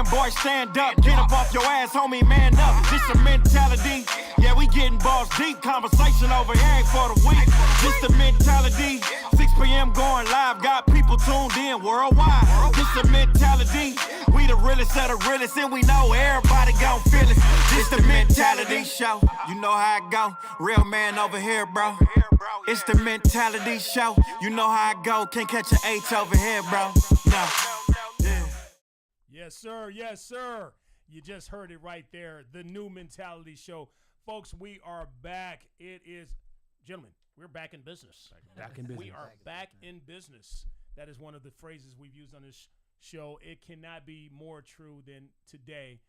man, boy, stand up. Get up off your ass, homie, man up. This a mentality. Yeah, we getting balls deep. Conversation over here ain't for the weak. This the mentality. 6 p.m. going live. Got people tuned in worldwide. This the mentality. We the realest of the realest, and we know everybody gon' feel it. This the mentality show. You know how I go. Real man over here, bro. It's the mentality show. You know how I go. Can't catch an H over here, bro. No. Yeah. Yes, sir. Yes, sir. You just heard it right there. The new mentality show. Folks, we are back. It is, gentlemen, we're back in business. Back in business. We are back in business. That is one of the phrases we've used on this show. It cannot be more true than today.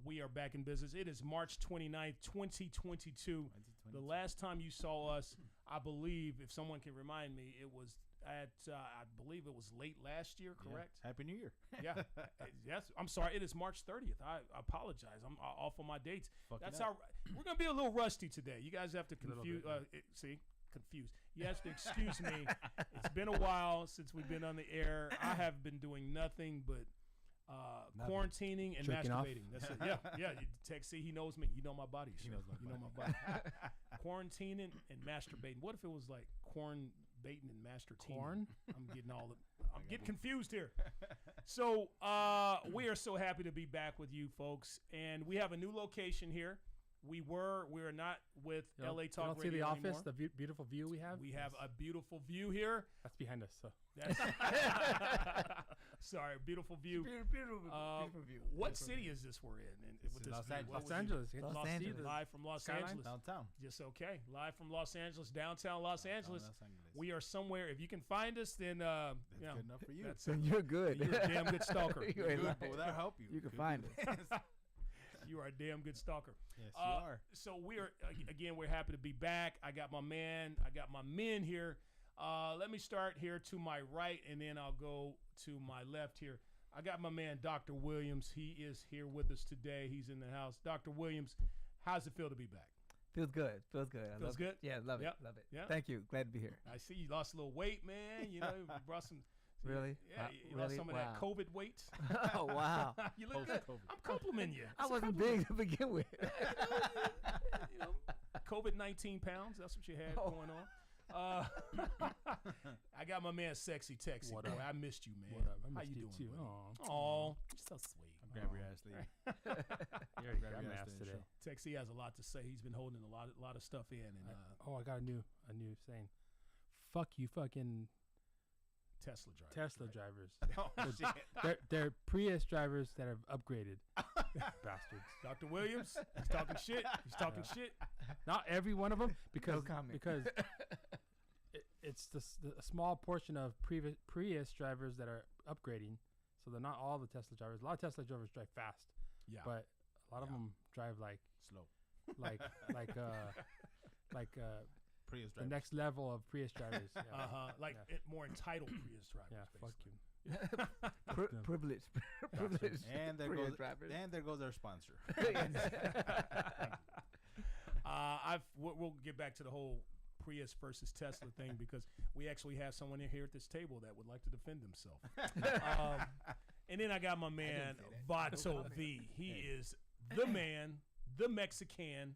We are back in business. It is March 29th, 2022. The last time you saw us, I believe, if someone can remind me, it was at, I believe it was late last year, correct? Yeah. Happy New Year. Yeah. Yes. I'm sorry. It is March 30th. I apologize. I'm off on my dates. That's how we're going to be a little rusty today. You guys have to confuse. Confused. You have to excuse me. It's been a while since we've been on the air. I have been doing nothing but quarantining and Jerking masturbating. That's it. Yeah. Text, see, he knows me. You know my body. He knows my body. Quarantining and masturbating. What if it was like corn baiting and masturbating? Corn? I'm getting confused here. So we are so happy to be back with you folks, and we have a new location here. We are not with LA Talk Radio see the office, anymore. the beautiful view we have? We have a beautiful view here. That's behind us. So. Sorry, beautiful view. Beautiful view. What city is this we're in? With this Los view? Angeles. Los Angeles. Los Angeles. Live from Los Skyline? Angeles. Downtown. Just okay. Live from Los Angeles, downtown Los Angeles. Los Angeles. We are somewhere. If you can find us, then That's good enough for you. Then you're good. You're a damn good stalker. You're Good, like- but that'll help you. You can find it. You are a damn good stalker. Yes, you are. So we're happy to be back. I got my men here. Let me start here to my right, and then I'll go to my left here. I got my man, Dr. Williams. He is here with us today. He's in the house. Dr. Williams, how's it feel to be back? Feels good. Feels good. Feels good? Yeah, love Yep. it. Love it. Yeah. Thank you. Glad to be here. I see you lost a little weight, man. You know, you brought some. Really? Yeah, you lost Really? some of Wow. that COVID weight. Oh, wow. You look good. Post-COVID. I'm complimenting you. I It's a wasn't compliment. big to begin with. You know, COVID 19 pounds. That's what you had going on. I got my man, Sexy Texy. What Boy, up? I missed you, man. What up? I How missed you you doing, too. buddy? Aw. Aw, you're so sweet. Grab your ass, lady. You already Grab got your my ass ass to the today. show. Texy has a lot to say. He's been holding a lot of stuff in, and I got a new saying. Fuck you, fucking Tesla driver. Tesla drivers. Oh, shit. They're Prius drivers that have upgraded. Bastards. Dr. Williams, he's talking shit. He's talking shit. Not every one of them, because comment. it's a small portion of Prius drivers that are upgrading. So they're not all the Tesla drivers. A lot of Tesla drivers drive fast, Yeah. but a lot of them drive like Slow. like Prius the driver. next level of Prius drivers. Yeah. Like Yeah. more entitled Prius drivers. Yeah, fuck basically. you. Privilege. Privilege. And there Prius goes drivers. and there goes our sponsor. We'll get back to the whole Prius versus Tesla thing because we actually have someone in here at this table that would like to defend himself. And then I got my man Vato V. He is the man, the Mexican,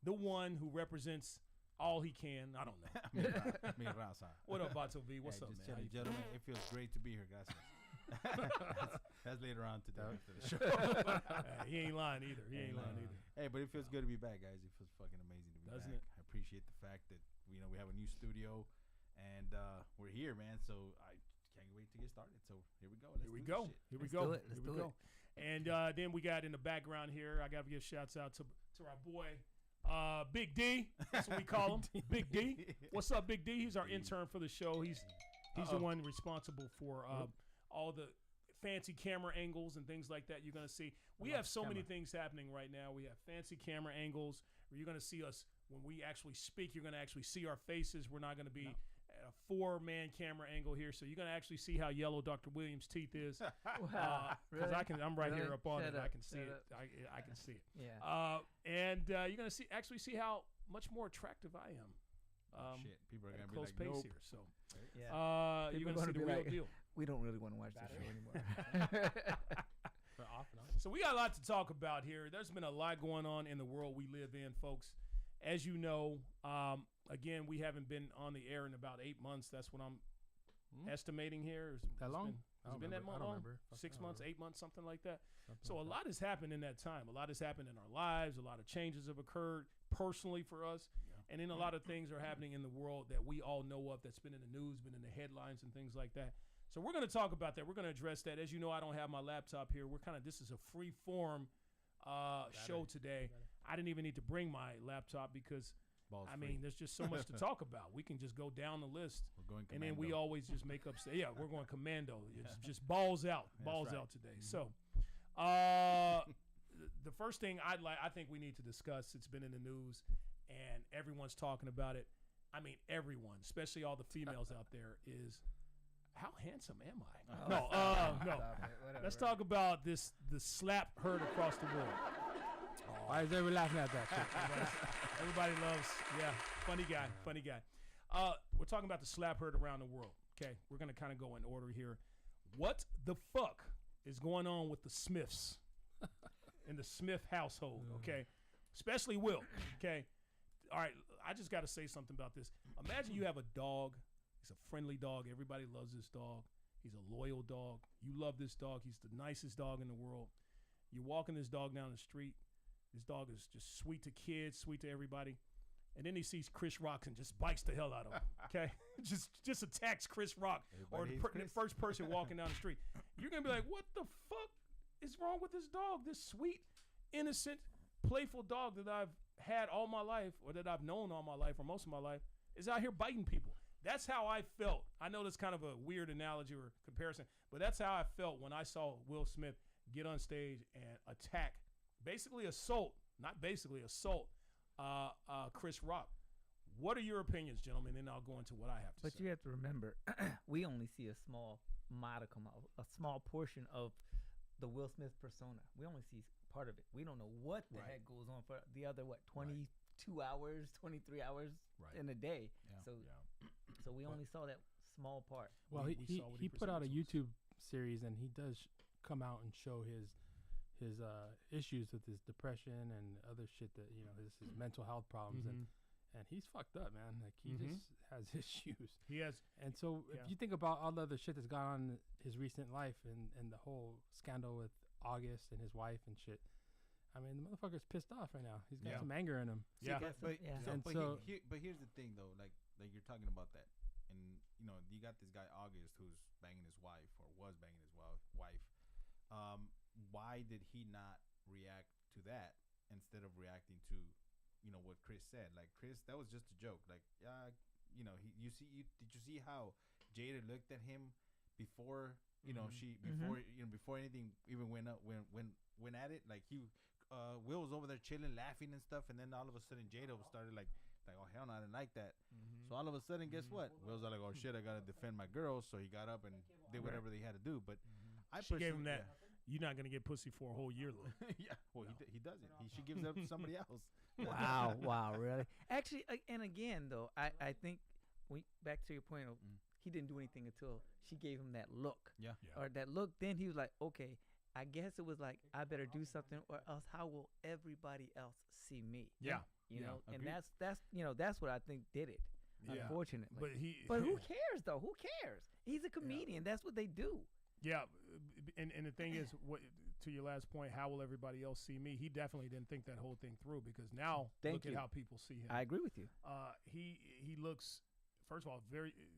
the one who represents all he can. I don't know. Mi raza. What up, Vato V? What's up, Just man? How you gentlemen, it feels great to be here, guys. that's later on today after the show. He ain't lying either. He ain't lying either. Hey, but it feels good to be back, guys. It feels fucking amazing to be Doesn't back. it? I appreciate the fact that we have a new studio, and we're here, man. So I can't wait to get started. So here we go. Here we go. Here we Let's go. do it. Here Let's we do go. And then we got in the background here. I got to give shouts out to our boy, Big D. That's what we call him, Big D. What's up, Big D? He's our intern for the show. He's the one responsible for all the fancy camera angles and things like that you're going to see. We have so many things happening right now. We have fancy camera angles where you're going to see us when we actually speak. You're going to actually see our faces. We're not going to be at a 4-man camera angle here, so you're going to actually see how yellow Dr. Williams' teeth is. Wow. Because I'm right Really? here up on Shut it. up. I can see Shut it. up. I can see it. Yeah. And you're going to actually see how much more attractive I am. Shit, people are At a gonna be close like, pace nope. here. So Yeah. you're People going to see gonna the be real like, deal. We don't really want to watch the show anymore. For So we got a lot to talk about here. There's been a lot going on in the world we live in, folks. As you know, again, we haven't been on the air in about 8 months. That's what I'm estimating here. That long? Has it been that I don't long? remember. 6 I don't months, remember. 8 months, something like that. Something So a like that. lot has happened in that time. A lot has happened in our lives. A lot of changes have occurred personally for us. And then a lot of things are happening in the world that we all know of that's been in the news, been in the headlines and things like that. So we're going to talk about that. We're going to address that. As you know, I don't have my laptop here. This is a free form show today. I didn't even need to bring my laptop because, Balls I free. mean, there's just so much to talk about. We can just go down the list. We're going And then we commando. always just make up. We're going commando. It's just balls out, balls right. out today. So, the first thing I think we need to discuss. It's been in the news, and everyone's talking about it. I mean, everyone, especially all the females out there, is how handsome am I? No. Stop it, whatever. Let's talk about the slap heard across the world. Why is everyone laughing at that shit? Everybody loves, funny guy. We're talking about the slap heard around the world. Okay, we're gonna kind of go in order here. What the fuck is going on with the Smiths in the Smith household? Okay, especially Will. Okay, all right. I just got to say something about this. Imagine you have a dog. He's a friendly dog. Everybody loves this dog. He's a loyal dog. You love this dog. He's the nicest dog in the world. You're walking this dog down the street. This dog is just sweet to kids, sweet to everybody. And then he sees Chris Rock and just bites the hell out of him. Okay, just attacks Chris Rock or Everybody the, hates the first person walking down the street. You're gonna be like, "What the fuck is wrong with this dog? This sweet, innocent, playful dog that I've had all my life, or that I've known all my life, or most of my life, is out here biting people." That's how I felt. I know that's kind of a weird analogy or comparison, but that's how I felt when I saw Will Smith get on stage and attack, assault Chris Rock. What are your opinions, gentlemen? Then I'll go into what I have to But say. you have to remember, we only see a small modicum of a small portion of the Will Smith persona. We only see part of it. We don't know what the Right. heck goes on for the other 22 hours, 23 hours Right. in a day. Yeah. So so we only saw that small part. Well, We he saw what he put out a presented to us. YouTube series, and he does come out and show his issues with his depression and other shit that his mental health problems, and he's fucked up, man. Like he just has issues. He has. And so Yeah. if you think about all the other shit that's gone on in his recent life and the whole scandal with August and his wife and shit, I mean, the motherfucker's pissed off right now. He's got Yeah. some anger in him. Yeah. But, Yeah. And but, so- but here's the thing though, like you're talking about that, and you got this guy August who's banging his wife or was banging his wife. Why did he not react to that instead of reacting to, what Chris said? Like Chris, that was just a joke. Like did you see how Jada looked at him before before anything even went at it? Like Will was over there chilling, laughing and stuff, and then all of a sudden Jada started like, oh hell no, I didn't like that. So all of a sudden, guess what? Will's like, oh shit, I gotta defend my girls. So he got up and did whatever they had to do. But I She gave him personally- that. You're not gonna get pussy for a whole year, though. Yeah, well, he doesn't. She gives it up to somebody else. Wow, really? Actually, and again though, I think back to your point of he didn't do anything until she gave him that look. Yeah. Or that look, then he was like, okay, I guess it was like, I better do something or else how will everybody else see me? Yeah. You know, and agreed. that's what I think did it. Yeah. Unfortunately. But Who cares though? Who cares? He's a comedian. That's what they do. Yeah, and the thing is, what to your last point, how will everybody else see me? He definitely didn't think that whole thing through because now Thank look you. at how people see him. I agree with you. He looks, first of all,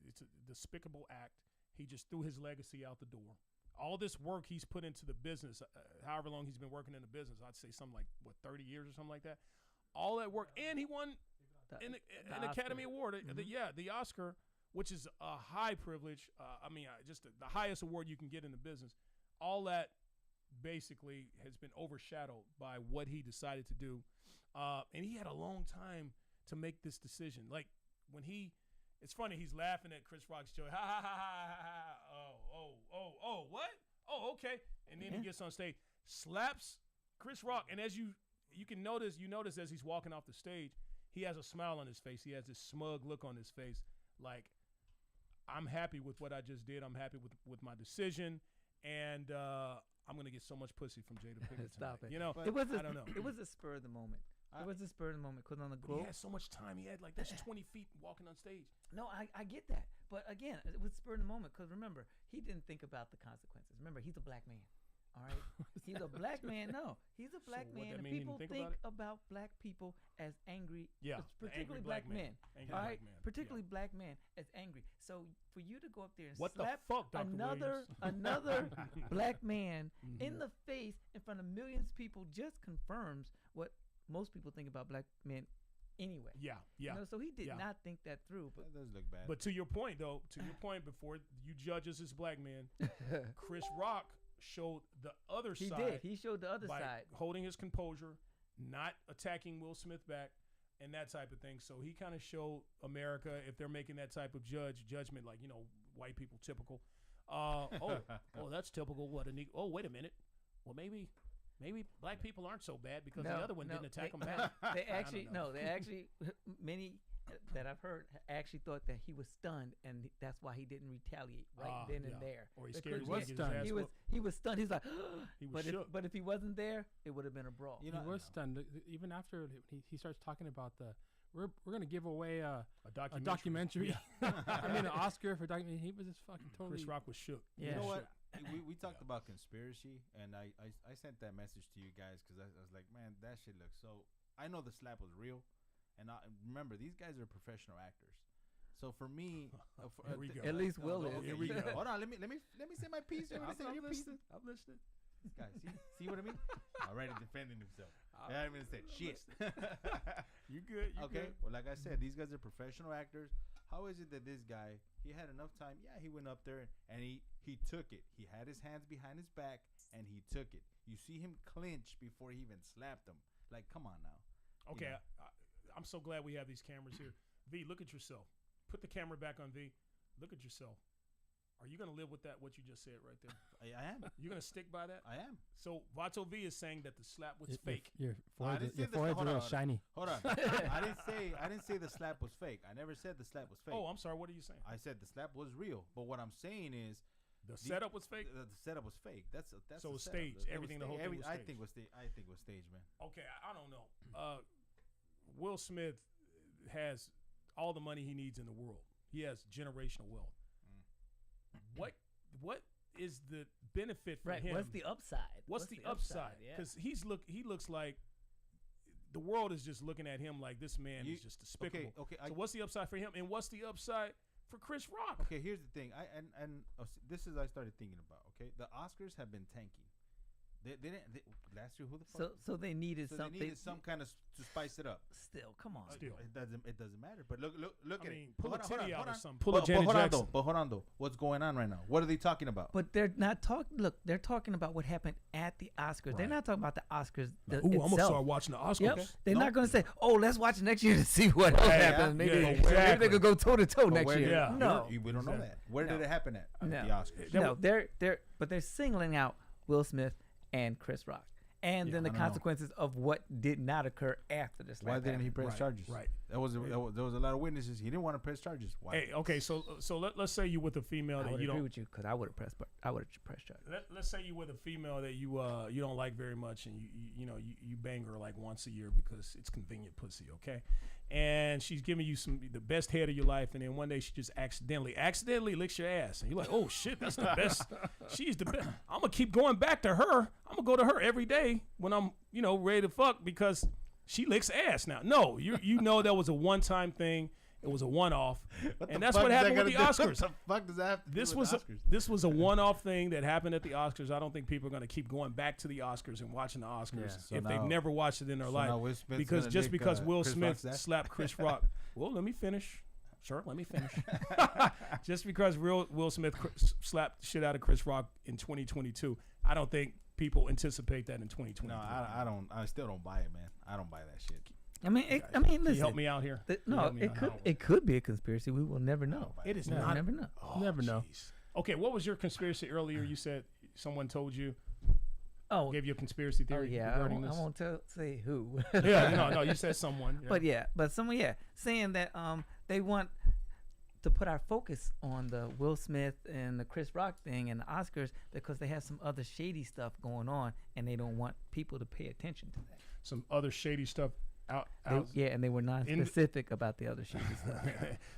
it's a despicable act. He just threw his legacy out the door. All this work he's put into the business, however long he's been working in the business, I'd say something like 30 years or something like that. All that work, and he won an Academy Award. The Oscar, which is a high privilege. Just the highest award you can get in the business. All that basically has been overshadowed by what he decided to do, and he had a long time to make this decision. Like when it's funny. He's laughing at Chris Rock's joke. Ha ha ha ha ha. Oh, what? Oh, okay. And then he gets on stage, slaps Chris Rock, and as you can notice, as he's walking off the stage, he has a smile on his face. He has this smug look on his face, like, I'm happy with what I just did. I'm happy with my decision, and I'm gonna get so much pussy from Jada Pinkett. Stop tonight. it. You know, It was I don't know. It was a spur of the moment. It was a spur of the moment because on the But Globe. he had so much time. He had like that's 20 feet walking on stage. No, I get that, but again, it was spur of the moment because remember he didn't think about the consequences. Remember, he's a black man. All right, he's a black man. No, he's a black what man, that and mean, he people didn't think think about about black people as angry. Yeah, the particularly angry black black man. men. Angry All black right, man, yeah. particularly black men as angry. So for you to go up there and What the slap fuck, Dr. another Williams? another black man Mm-hmm. in the face in front of millions of people just confirms what most people think about black men anyway. Yeah, yeah. You know, so he did yeah. not think that through. But That does look bad. But to your point, though, before you judge us as black men, Chris Rock showed the other he side. did. He showed the other by side. holding his composure, not attacking Will Smith back, and that type of thing. So he kind of showed America if they're making that type of judgment, like white people typical. That's typical. What a neat. Oh, wait a minute. Well, maybe black people aren't so bad because the other one didn't attack him back. They I don't actually know. They actually many that I've heard actually thought that he was stunned and that's why he didn't retaliate right then and yeah. there. Or he Because, scared his was niggas his stunned. ass He was whooped. stunned. He was like, He was but if, shook. but if he wasn't there, it would have been a brawl. You He know, was stunned. Even after he starts talking about we're gonna give away a documentary. I mean, an Oscar for documentary. He was just fucking totally. Chris Rock was shook. Yeah. You know Shook. what? We talked about conspiracy, and I sent that message to you guys because I was like, man, that shit looks so. I know the slap was real, and remember these guys are professional actors. So for me, Here we go. At least Will is. Here we go. Hold on, let me say my piece. You want me to say your piece? I'm listening. This guy, see what I mean? Already defending himself. I haven't even said shit. You good? You Okay. good? Well, like I said, these guys are professional actors. How is it that this guy, he had enough time? Yeah, he went up there and he took it. He had his hands behind his back and he took it. You see him clinch before he even slapped him. Like, come on now. Okay, Yeah. I'm so glad we have these cameras here. V, look at yourself. Put the camera back on V. Look at yourself. Are you going to live with that, what you just said right there? I am. You're going to stick by that? I am. So Vato V is saying that the slap was fake. Your I forehead, didn't say your this- forehead's hold real on. shiny. Hold on. I didn't say the slap was fake. I never said the slap was fake. Oh, I'm sorry. What are you saying? I said the slap was real. But what I'm saying is The setup was fake? The setup was fake. That's So the it was setup. staged. It was Everything, the whole thing was I staged. think was staged, man. Okay, I don't know. Will Smith has all the money he needs in the world. He has generational wealth. What is the benefit for Right. him? What's the upside? What's the upside? Yeah. Because he looks like the world is just looking at him like this man is just despicable. Okay. So what's the upside for him, and what's the upside for Chris Rock? Okay, here's the thing. This is I started thinking about. Okay, the Oscars have been tanking. They didn't last year. Who the fuck? So they needed So something. they needed some kind of to spice it up. Still, come on. Still. It doesn't matter. But look I at mean, it. pull Hold a on, hold titty on, out hold or on. something. Pull a But Janet hold on Jackson. though. But hold on though. What's going on right now? What are they talking about? But they're not talking. Look, they're talking about what happened at the Oscars. They're Right. not talking about the Oscars Ooh, I'm gonna itself. start watching the Oscars. Yep. They're No. not going to say, "Oh, let's watch next year to see what else Right, happens." yeah, Maybe, yeah, maybe exactly. they could go toe to toe But next where year. did- Yeah. No, we don't know Exactly. that. Where did No. it happen at No. the Oscars? no, they're singling out Will Smith and Chris Rock, and then the I don't know. consequences of what did not occur after the slap. Why didn't he happened. press Right, charges? right. There was a lot of witnesses. He didn't want to press charges. Why? Hey, okay, so let's say you with a female I that would you agree don't. with you because I would have pressed charges. Let's say you with a female that you don't like very much, and you bang her like once a year because it's convenient pussy, okay? And she's giving you the best head of your life, and then one day she just accidentally licks your ass, and you're like, oh shit, that's the best. She's the best. I'm gonna keep going back to her. I'm gonna go to her every day when I'm ready to fuck because she licks ass. Now, no, you know that was a one-time thing. It was a one-off, and that's what happened with the Oscars. What the fuck does that have to do This with was the a, Oscars? this was a one-off thing that happened at the Oscars. I don't think people are going to keep going back to the Oscars and watching the Oscars Yeah. So if they've now- never watched it in their so life. now Will Smith's Because gonna just lick, because Will Chris Smith Rock's ass? slapped Chris Rock. Well, let me finish. Sure, let me finish. Just because Will Smith slapped the shit out of Chris Rock in 2022, I don't think people anticipate that in 2023. No, I don't. I still don't buy it, man. I don't buy that shit. I mean, Can you listen. help me out here? Can you No, help me out here? it could be a conspiracy. We will never know. It is We'll not. never know. Oh, Never know. jeez. Okay, what was your conspiracy earlier? You said someone told you, Oh, gave you a conspiracy oh theory yeah. regarding I this. won't say who. Yeah, no, you said someone. Yeah. But someone saying that they want to put our focus on the Will Smith and the Chris Rock thing and the Oscars because they have some other shady stuff going on, and they don't want people to pay attention to that. Some other shady stuff out. And they were not in- specific about the other shady stuff.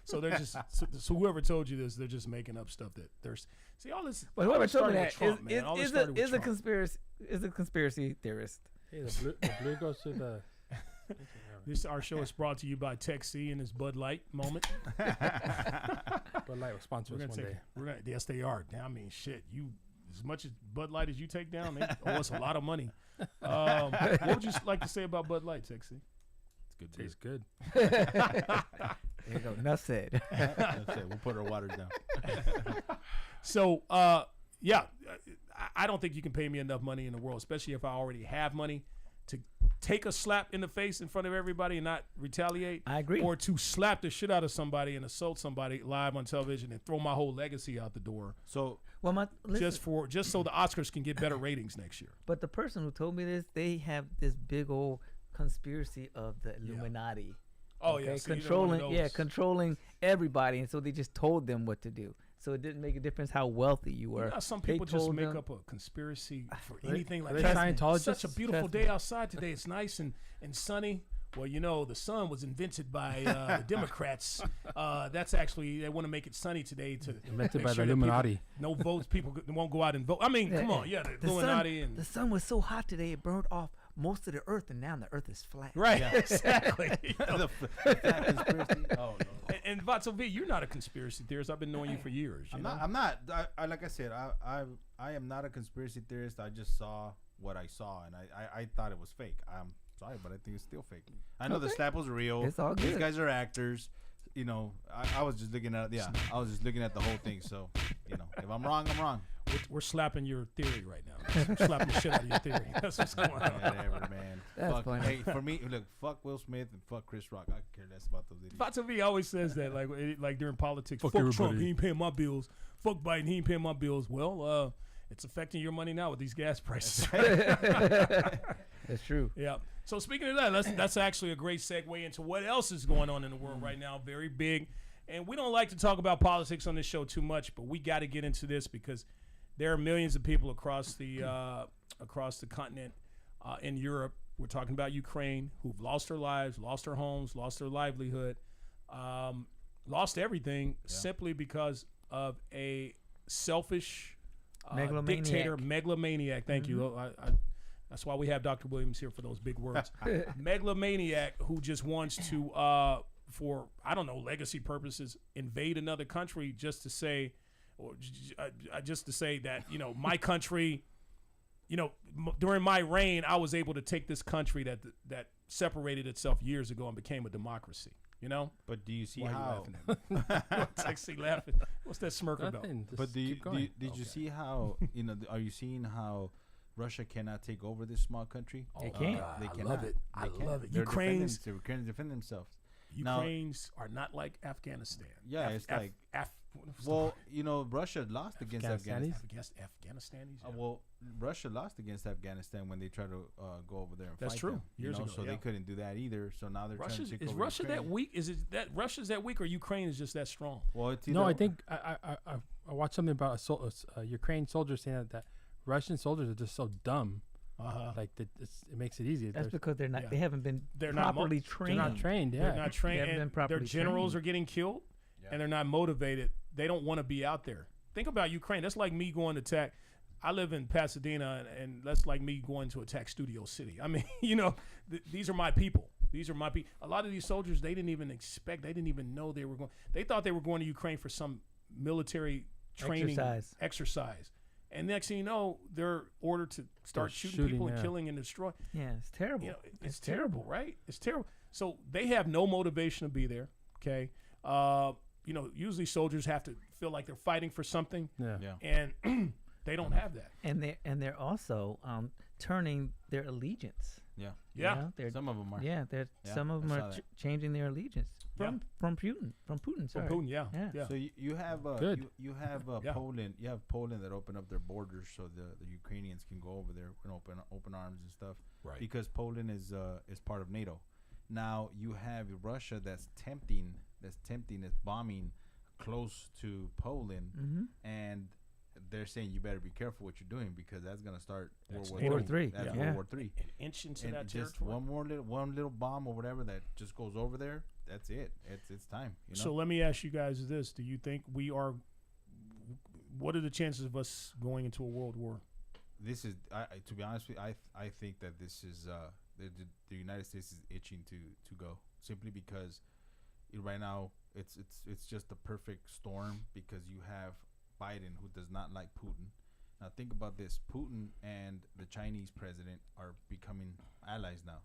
So they're just so whoever told you this, they're just making up stuff that there's. See all this. But all whoever this told me started with that Trump, man. All this started with is a Trump. conspiracy theorist. Hey, the blue goes to the. Our show is brought to you by Tech C and his Bud Light moment. Bud Light will sponsor We're us gonna one take. day. Yes, they are. I mean, shit. You as much as Bud Light as you take down, they owe us a lot of money. What would you like to say about Bud Light, Tech C? It's good. Beer. Tastes good. There you go. Enough said. That's it. We'll put our waters down. So, yeah, I don't think you can pay me enough money in the world, especially if I already have money, to take a slap in the face in front of everybody and not retaliate. I agree. Or to slap the shit out of somebody and assault somebody live on television and throw my whole legacy out the door So Well, listen, just so the Oscars can get better ratings next year. but the person who told me this, they have this big old conspiracy of the Illuminati. Oh yeah, so controlling everybody, and so they just told them what to do. So it didn't make a difference how wealthy you were. You know, some They people just told make them- up a conspiracy for Are they- anything like are they that. Scientologists? Such a beautiful Trust day me. outside today. It's nice and sunny. Well, you know, the sun was invented by the Democrats. That's actually, they want to make it sunny today to Invented make by sure the that people- Illuminati. no votes. People won't go out and vote. I mean, come on. Yeah, the Illuminati. The sun was so hot today, it burned off most of the earth, and now the earth is flat. Right, exactly. You know, the flat conspiracy. Oh no. and Vato V, you're not a conspiracy theorist. I've been knowing you for years. You know? I'm not. I like I said, I am not a conspiracy theorist. I just saw what I saw, and I thought it was fake. I'm sorry, but I think it's still fake. I know the slap was real. It's all These good. guys are actors. You know, I was just looking at I was just looking at the whole thing. So, you know, if I'm wrong, I'm wrong. We're slapping your theory right now. We're slapping the shit out of your theory. That's what's going on. Whatever, man. That's fuck, funny. hey, for me, look, fuck Will Smith and fuck Chris Rock. I could care less about those idiots. Vato V always says that, like during politics. Fuck Fuck Trump, everybody. he ain't paying my bills. Fuck Biden, he ain't paying my bills. Well, it's affecting your money now with these gas prices. That's true. Yeah. So speaking of that, that's actually a great segue into what else is going on in the world right now. Very big. And we don't like to talk about politics on this show too much, but we got to get into this because there are millions of people across the continent in Europe. We're talking about Ukraine who've lost their lives, lost their homes, lost their livelihood, lost everything simply because of a selfish dictator, megalomaniac. Thank you. That's why we have Dr. Williams here for those big words. Megalomaniac who just wants to, for, I don't know, legacy purposes, invade another country just to say, or just to say that, you know, my country, you know, during my reign, I was able to take this country that separated itself years ago and became a democracy. You know? But do you see Why are you how? laughing at me? Sexy laughing. What's that smirk about? Nothing. Just But keep going. did you see how, you know, are you seeing how Russia cannot take over this small country? They can't. They I cannot. love it. I They can't. love it. They're Ukraine's defend themselves. Now- Ukraine's are not like Afghanistan. Yeah, it's like- Well, you know, Russia lost against Afghanistan. Afghanistanis. Well, Russia lost against Afghanistan when they tried to go over there and That's fight true. them. Years ago, so yeah. they couldn't do that either. So now they're trying to take Is over Russia Ukraine. that weak? Is it that Russia's that weak, or Ukraine is just that strong? Well, it's No, either- I think I watched something about a Ukraine soldier saying that Russian soldiers are just so dumb. Like that, it makes it easy. That's There's- because they're not. Yeah. They haven't been They're not mo- properly they're trained. they're not trained. Yeah, They're not trained, haven't been and their properly generals trained. are getting killed, and they're not motivated. They don't want to be out there. Think about Ukraine. That's like me going to attack. I live in Pasadena, and that's like me going to attack Studio City. I mean, you know, these are my people. These are my people. A lot of these soldiers, they didn't even expect. They didn't even know they were going. They thought they were going to Ukraine for some military training exercise. And next thing you know, they're ordered to start shooting people and yeah. killing and destroying. Yeah, it's terrible. You know, it's terrible, right? It's terrible. So they have no motivation to be there. Okay. You know, usually soldiers have to feel like they're fighting for something, yeah. Yeah. and they don't have that. And they're also turning their allegiance. Yeah. you Yeah. know? They're Some of them are. yeah. They're Yeah, some of them I are saw that. changing their allegiance Yeah. from Putin. From Putin. From Sorry. Putin, yeah. Yeah. So you have Good. you have Yeah. Poland. You have Poland that opened up their borders so the Ukrainians can go over there and open arms and stuff. Right. Because Poland is part of NATO. Now you have Russia that's tempting, that's bombing close to Poland, Mm-hmm. and they're saying you better be careful what you're doing because that's gonna start That's World NATO. War World War III, That's yeah. World War III. An inch into And that just territory. one little bomb or whatever that just goes over there. That's it. It's time. You know? So let me ask you guys this: do you think we are? What are the chances of us going into a world war? This is to be honest with you, I think that this is the United States is itching to go simply because right now it's just the perfect storm because you have Biden who does not like Putin. Now think about this: Putin and the Chinese president are becoming allies now.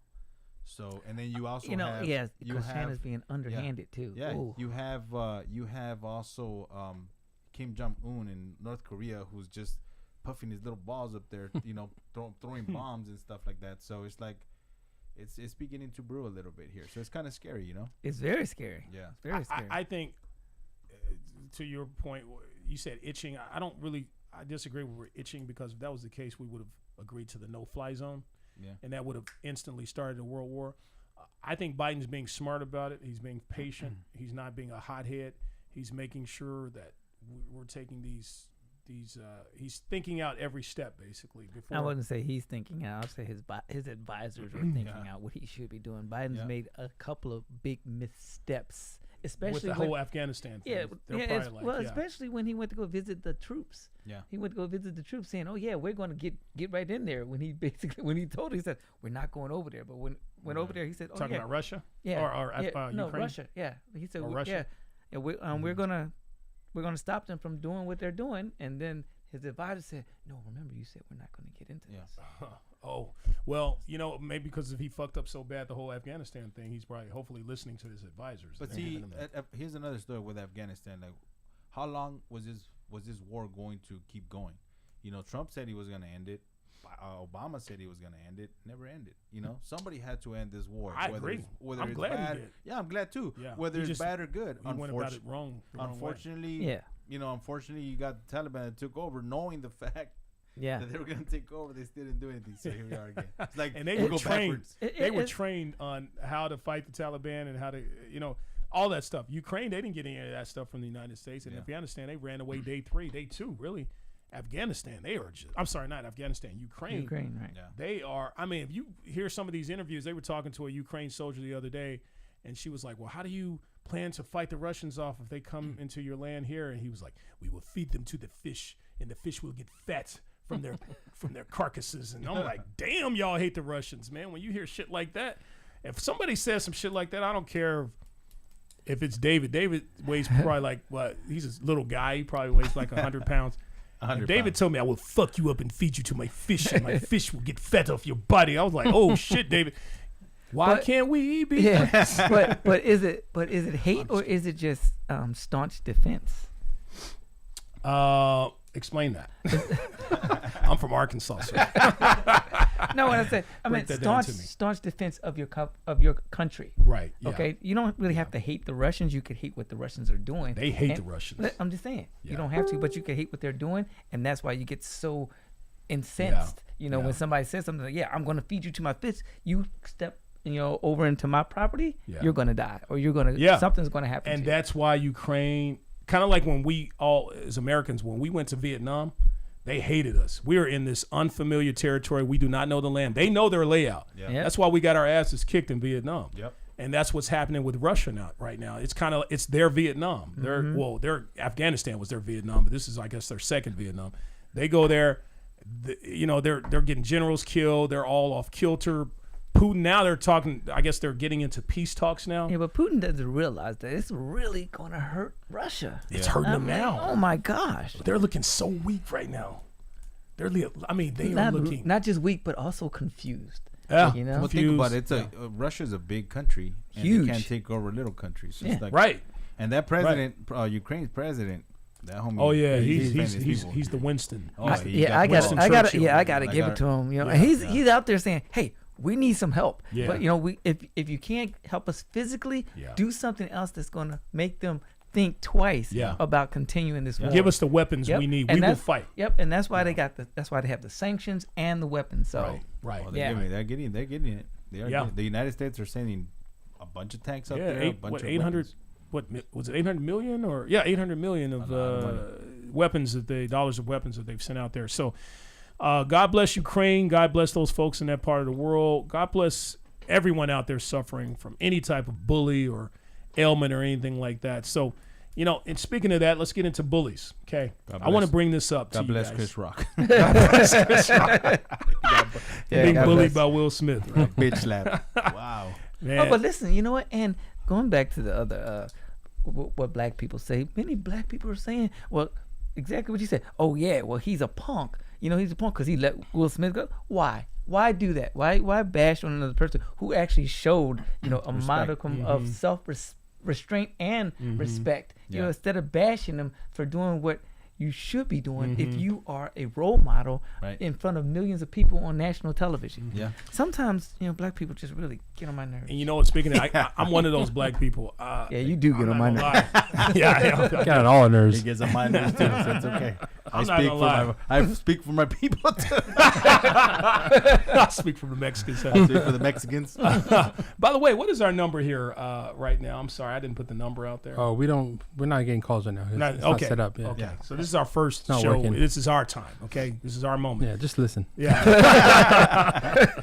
So and then you also have yes, you because have China's being underhanded too. yeah Ooh. you have also Kim Jong Un in North Korea who's just puffing his little balls up there, you know, throwing bombs and stuff like that. So it's like it's beginning to brew a little bit here. So it's kind of scary, you know. It's very scary. Yeah. It's very scary. I think, to your point, you said itching. I don't really. I disagree with we're itching because if that was the case, we would have agreed to the no-fly zone, Yeah. and that would have instantly started a world war. I think Biden's being smart about it. He's being patient. He's not being a hothead. He's making sure that we're taking these. He's thinking out every step basically before. I wouldn't say he's thinking out. I'd say his advisors are thinking out what he should be doing. Biden's Yeah. made a couple of big missteps, with especially the when, whole Afghanistan thing. yeah, They're yeah, probably like, well, yeah. especially when he went to go visit the troops. Yeah. He went to go visit the troops, saying, "Oh yeah, we're going to get right in there." When he told, he said, "We're not going over there," but when went over there, he said, "Oh Talking yeah, about Russia, yeah, or yeah, no, Ukraine. Russia, yeah." He said, Or "We- Russia? yeah, we're gonna stop them from doing what they're doing." And then his advisor said, "No, remember you said we're not going to get into Yeah. this." Oh, well, you know, maybe because if he fucked up so bad the whole Afghanistan thing, he's probably hopefully listening to his advisors. But They're see, giving him that. here's another story with Afghanistan. Like, how long was this war going to keep going? You know, Trump said he was going to end it. Obama said he was going to end it. Never ended. You know, somebody had to end this war. I whether agree. It's, whether I'm it's glad he bad, did. Yeah, I'm glad too. Yeah. Whether He it's just- bad or good. He went about it wrong. The wrong way. Unfortunately, Yeah. you know, unfortunately, you got the Taliban that took over, knowing the fact Yeah, that they were going to take over. They still didn't do anything. So here we are again. It's like And they we were go trained. backwards. They were it's- trained on how to fight the Taliban and how to, you know, all that stuff. Ukraine, they didn't get any of that stuff from the United States. And Yeah. Afghanistan, they ran away day 3, day 2, really. Afghanistan, they are just, I'm sorry, not Afghanistan, Ukraine. right? Yeah. They are, I mean, if you hear some of these interviews, they were talking to a Ukraine soldier the other day, and she was like, well, how do you plan to fight the Russians off if they come into your land here? And he was like, we will feed them to the fish, and the fish will get fat from their from their carcasses. And I'm like, damn, y'all hate the Russians, man. When you hear shit like that, if somebody says some shit like that, I don't care if it's David. David weighs probably like, what, he's a little guy. He probably weighs like 100 pounds. 100 And David pounds. told me I will fuck you up and feed you to my fish, and my fish will get fat off your body. I was like, oh shit, David. Why But- can't we be Yeah, friends? but is it hate or is it just staunch defense? Explain that. I'm from Arkansas, so No, what I said, I mean Break that down staunch to me. staunch defense of your of your country. right. Yeah. Okay, you don't really have to hate the Russians. You could hate what the Russians are doing. They hate And- the Russians. I'm just saying, Yeah. you don't have to, but you can hate what they're doing, and that's why you get so incensed. You know, Yeah. when somebody says something like, "Yeah, I'm going to feed you to my fish," you step, over into my property, Yeah. you're going to die, or you're going to, Yeah. something's going to happen. And to that's why Ukraine, kind of like when we all, as Americans, when we went to Vietnam, they hated us. We were in this unfamiliar territory. We do not know the land. They know their layout. Yeah. Yep. That's why we got our asses kicked in Vietnam. Yep. And that's what's happening with Russia now. Right now, it's their Vietnam. Their Afghanistan was their Vietnam, but this is, I guess, their second Vietnam. They go there, they're getting generals killed. They're all off kilter. Putin now they're talking. I guess they're getting into peace talks now. Yeah, but Putin doesn't realize that it's really going to hurt Russia. It's hurting I them mean, now. Oh my gosh. They're looking so weak right now. They are Not, looking. not just weak, but also confused. Yeah, you know? Well, think about it. confused. It's Russia's a big country, and Huge. they can't take over little countries. So Yeah. it's like, Right. And that president, Ukraine's president, that homie. Oh yeah, defending he's his he's people. he's the Winston. Oh, He's he the- Yeah, I got Winston I got Churchill. yeah, I got to I give gotta- it to him. You know, Yeah, and he's yeah. he's out there saying, "Hey, we need some help." Yeah. But if you can't help us physically, Yeah. do something else that's going to make them think twice Yeah. about continuing this war. Give us the weapons Yep. we need. And We will that's- fight. Yep, and that's why that's why they have the sanctions and the weapons. So Right. Right. Oh, Yeah. they're getting it. They are. Yeah. The United States are sending a bunch of tanks up Yeah, there. A bunch of 800 weapons. was it 800 million or 800 million of weapons dollars of weapons that they've sent out there. So God bless Ukraine. God bless those folks in that part of the world. God bless everyone out there suffering from any type of bully or ailment or anything like that. So, and speaking of that, let's get into bullies. Okay, I want to bring this up. God to bless you guys. Chris Rock. God bless Chris Rock. Being God bullied bless. by Will Smith. Right? Bitch slap. Wow. Man. Oh, but listen, you know what? And going back to the other, what black people say, many black people are saying, well, exactly what you said. Oh yeah, well he's a punk. He's a punk because he let Will Smith go. Why? Why do that? Why bash on another person who actually showed, a modicum of self-restraint and respect? Yeah. Instead of bashing them for doing what you should be doing if you are a role model Right. in front of millions of people on national television. Yeah. Sometimes, black people just really get on my nerves. And you know what? Speaking of, I'm one of those black people. Yeah, you do get on my nerves. Yeah. Got it all on nerves. He gets on my nerves too, so it's okay. I'm not gonna lie. I speak for my people too. I speak from the Mexican side. I speak for the Mexicans. By the way, what is our number here right now? I'm sorry, I didn't put the number out there. Oh, we're not getting calls right now. It's, Not- it's not okay. set up. Yeah. Okay, Yeah. so this is our first not show. working. This is our time. Okay, this is our moment. Yeah, just listen. Yeah.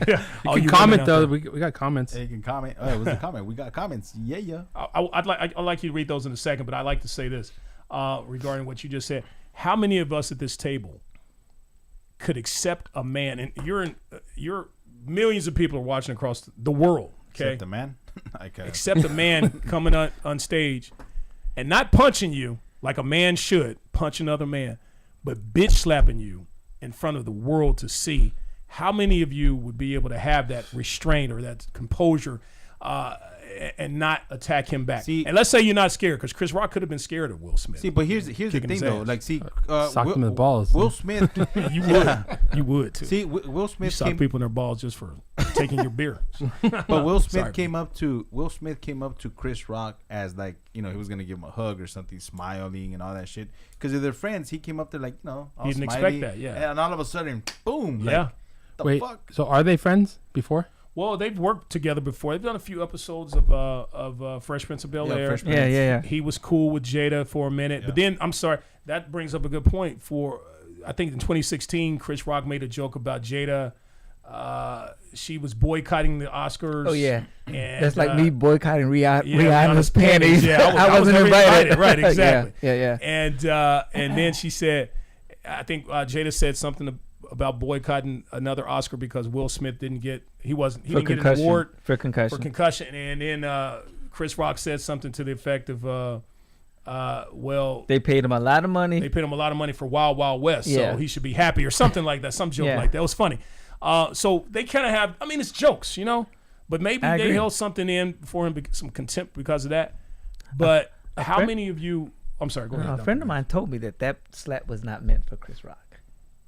You All can you comment women though. out We got comments. Hey, you can comment. Oh, it was a comment. We got comments. Yeah. I'd like you to read those in a second, but I'd like to say this regarding what you just said. How many of us at this table could accept a man, and you're millions of people are watching across the world, okay? Except the man. Accept a man coming on stage and not punching you like a man should punch another man, but bitch slapping you in front of the world to see. How many of you would be able to have that restraint or that composure and not attack him back? See- And let's say you're not scared, because Chris Rock could have been scared of Will Smith. See, but here's the Kicking thing his though. ass. Like, see, Sock him in the balls. Will Smith. You would. You would too. See, Will You Smith sock came, people in their balls just for taking your beer. but Will Smith Sorry. came up to Chris Rock as like, he was gonna give him a hug or something, smiling and all that shit. Because of their friends, he came up there like, all He didn't smiley, expect that, yeah. And all of a sudden, boom. Yeah. Like, the Wait, fuck. so are they friends before? Well, they've worked together before. They've done a few episodes of Fresh Prince of Bel Air. Fresh Yeah, yeah. He was cool with Jada for a minute, but then I'm sorry, that brings up a good point. I think in 2016, Chris Rock made a joke about Jada. She was boycotting the Oscars. Oh yeah, and, that's like me boycotting Rihanna's Rihanna's panties. Yeah, I wasn't never invited. Right, exactly. Yeah. And then she said, I think Jada said something about boycotting another Oscar because Will Smith didn't get an award for concussion. for concussion, and then Chris Rock said something to the effect of, well, They paid him a lot of money. they paid him a lot of money for Wild Wild West, Yeah. so he should be happy or something like that. Some joke Yeah. like that. It was funny. So they kind of have. I mean, it's jokes, but maybe I they agree. held something in for him, some contempt because of that. But how friend- many of you? I'm sorry. Go ahead. A friend of mine told me that slap was not meant for Chris Rock.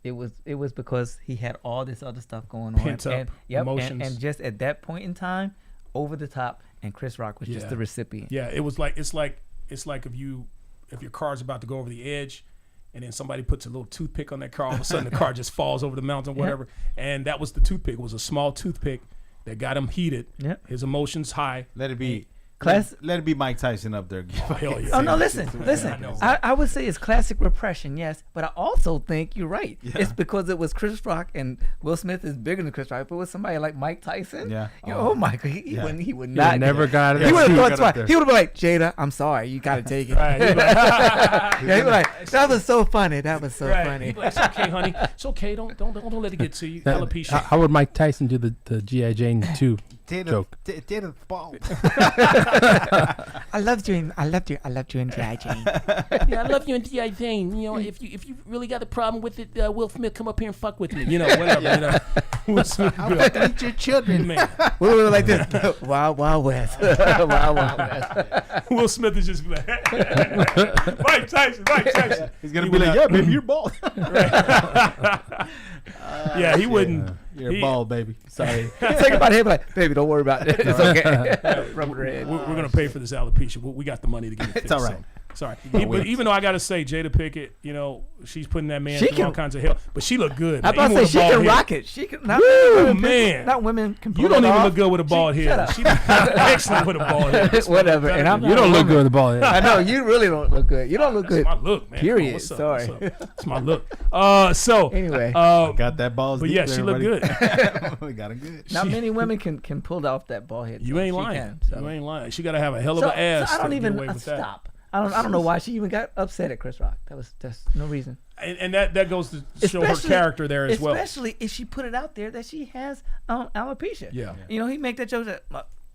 It was because he had all this other stuff going on. Pent up and, emotions. and just at that point in time, over the top, and Chris Rock was just Yeah. the recipient. Yeah, it was like it's like if your car's about to go over the edge, and then somebody puts a little toothpick on that car, all of a sudden the car just falls over the mountain, whatever. And that was the toothpick. It was a small toothpick that got him heated. Yep. His emotions high. Let it be. Class- Let it be Mike Tyson up there. Hell yeah. Oh no! Listen. I know. I would say it's classic repression, yes, but I also think you're right. It's because it was Chris Rock, and Will Smith is bigger than Chris Rock. If it was somebody like Mike Tyson, Yeah. oh my God, he would not. never got out of He that would have seat. thought Got up twice. there. He would have been like, Jada, I'm sorry, you gotta take it. Right, he was like- Yeah, he was like, that was so funny. That was so Right. funny. He'd be like, it's okay, honey. It's okay. Don't let it get to you. How, Alopecia. how would Mike Tyson do the G.I. Jane 2 joke? Jada ball. I loved you in G.I. Jane. Yeah, I love you in G.I. Jane. If you really got a problem with it, Will Smith, come up here and fuck with me. Whatever. Will Smith would be like, Eat your children. man. We were like this. Wild West. Wild West. Will Smith is just like, Mike Tyson. He's gonna He be would like, not- yeah, baby, you're bald. Yeah, he wouldn't. You're he- bald, baby. Sorry. Think about him like, baby, don't worry about it. It's okay. Rub it in. We're gonna pay for this alopecia. We got the money to get it fixed. It's all right. Sorry. better But wait. even though I gotta say, Jada Pinkett, you know, she's putting that man She through all can- kinds of hell. But she look good. I man. about to Even say with a she can bald head. rock it. She can. Not Woo, women, man. Not women can pull You don't it even off. look good with a bald head. She excellent with a bald head. Whatever. And I'm You not don't a look woman. good with the ball. Yeah. I know you really don't look good. You don't look That's good. my look, man. Come on, Period. what's up? Sorry. What's up? That's my look. So Anyway, Got that balls. but deep yeah, there, she look everybody. good. We got him good. not many women can pull off that ball head. You so ain't she lying. can, so. You ain't lying. She gotta have a hell of So- an ass. so I don't to even get away with that. stop. I don't know why she even got upset at Chris Rock. That's no reason. And that goes to show her Especially- character there as well. Especially if she put it out there that she has alopecia. Yeah. You know, he make that joke that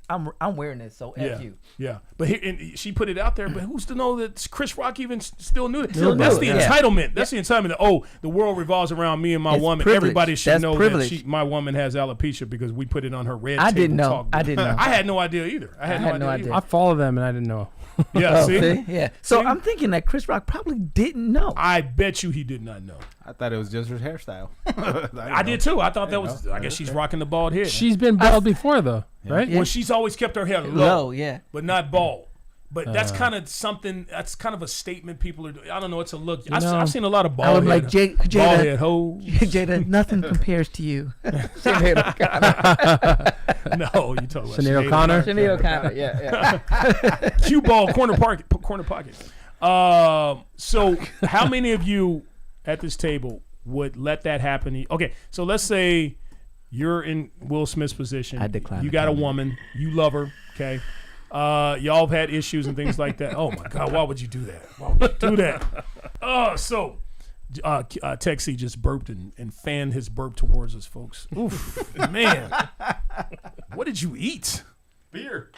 I'm wearing this, so Yeah. F you. Yeah, but here, and she put it out there. But who's to know that Chris Rock even still knew that? Still That's knew the it, yeah. entitlement. That's the entitlement. That, oh, the world revolves around me and my It's woman. privilege. Everybody should That's know privilege. that my woman has alopecia because we put it on her red. I Table didn't know. Talk. I didn't know. I had no idea either. I had no idea. I follow them and I didn't know. Either. Yeah, Oh, see? yeah. So See? I'm thinking that Chris Rock probably didn't know. I bet you he did not know. I thought it was just her hairstyle. I did too. I thought that was. I guess she's rocking the bald head. She's been bald before though, right? Yeah. Well, she's always kept her hair Low, yeah. but not bald. But that's kind of something. That's kind of a statement people are doing. I don't know. It's a look. I've seen a lot of I bald was head, like, Jada, bald head hoes. Jada, nothing compares to you. Sinead O'Connor. No, you talking about Sinead O'Connor? Sinead O'Connor, yeah. Cue ball corner pocket. So how many of you at this table would let that happen? Okay, so let's say you're in Will Smith's position. I decline You to got a comment. woman. You love her. Okay. Y'all have had issues and things like that. Oh my God, why would you do that? Why would you do that? So Texie just burped and fanned his burp towards us, folks. Oof, man. What did you eat? Beer.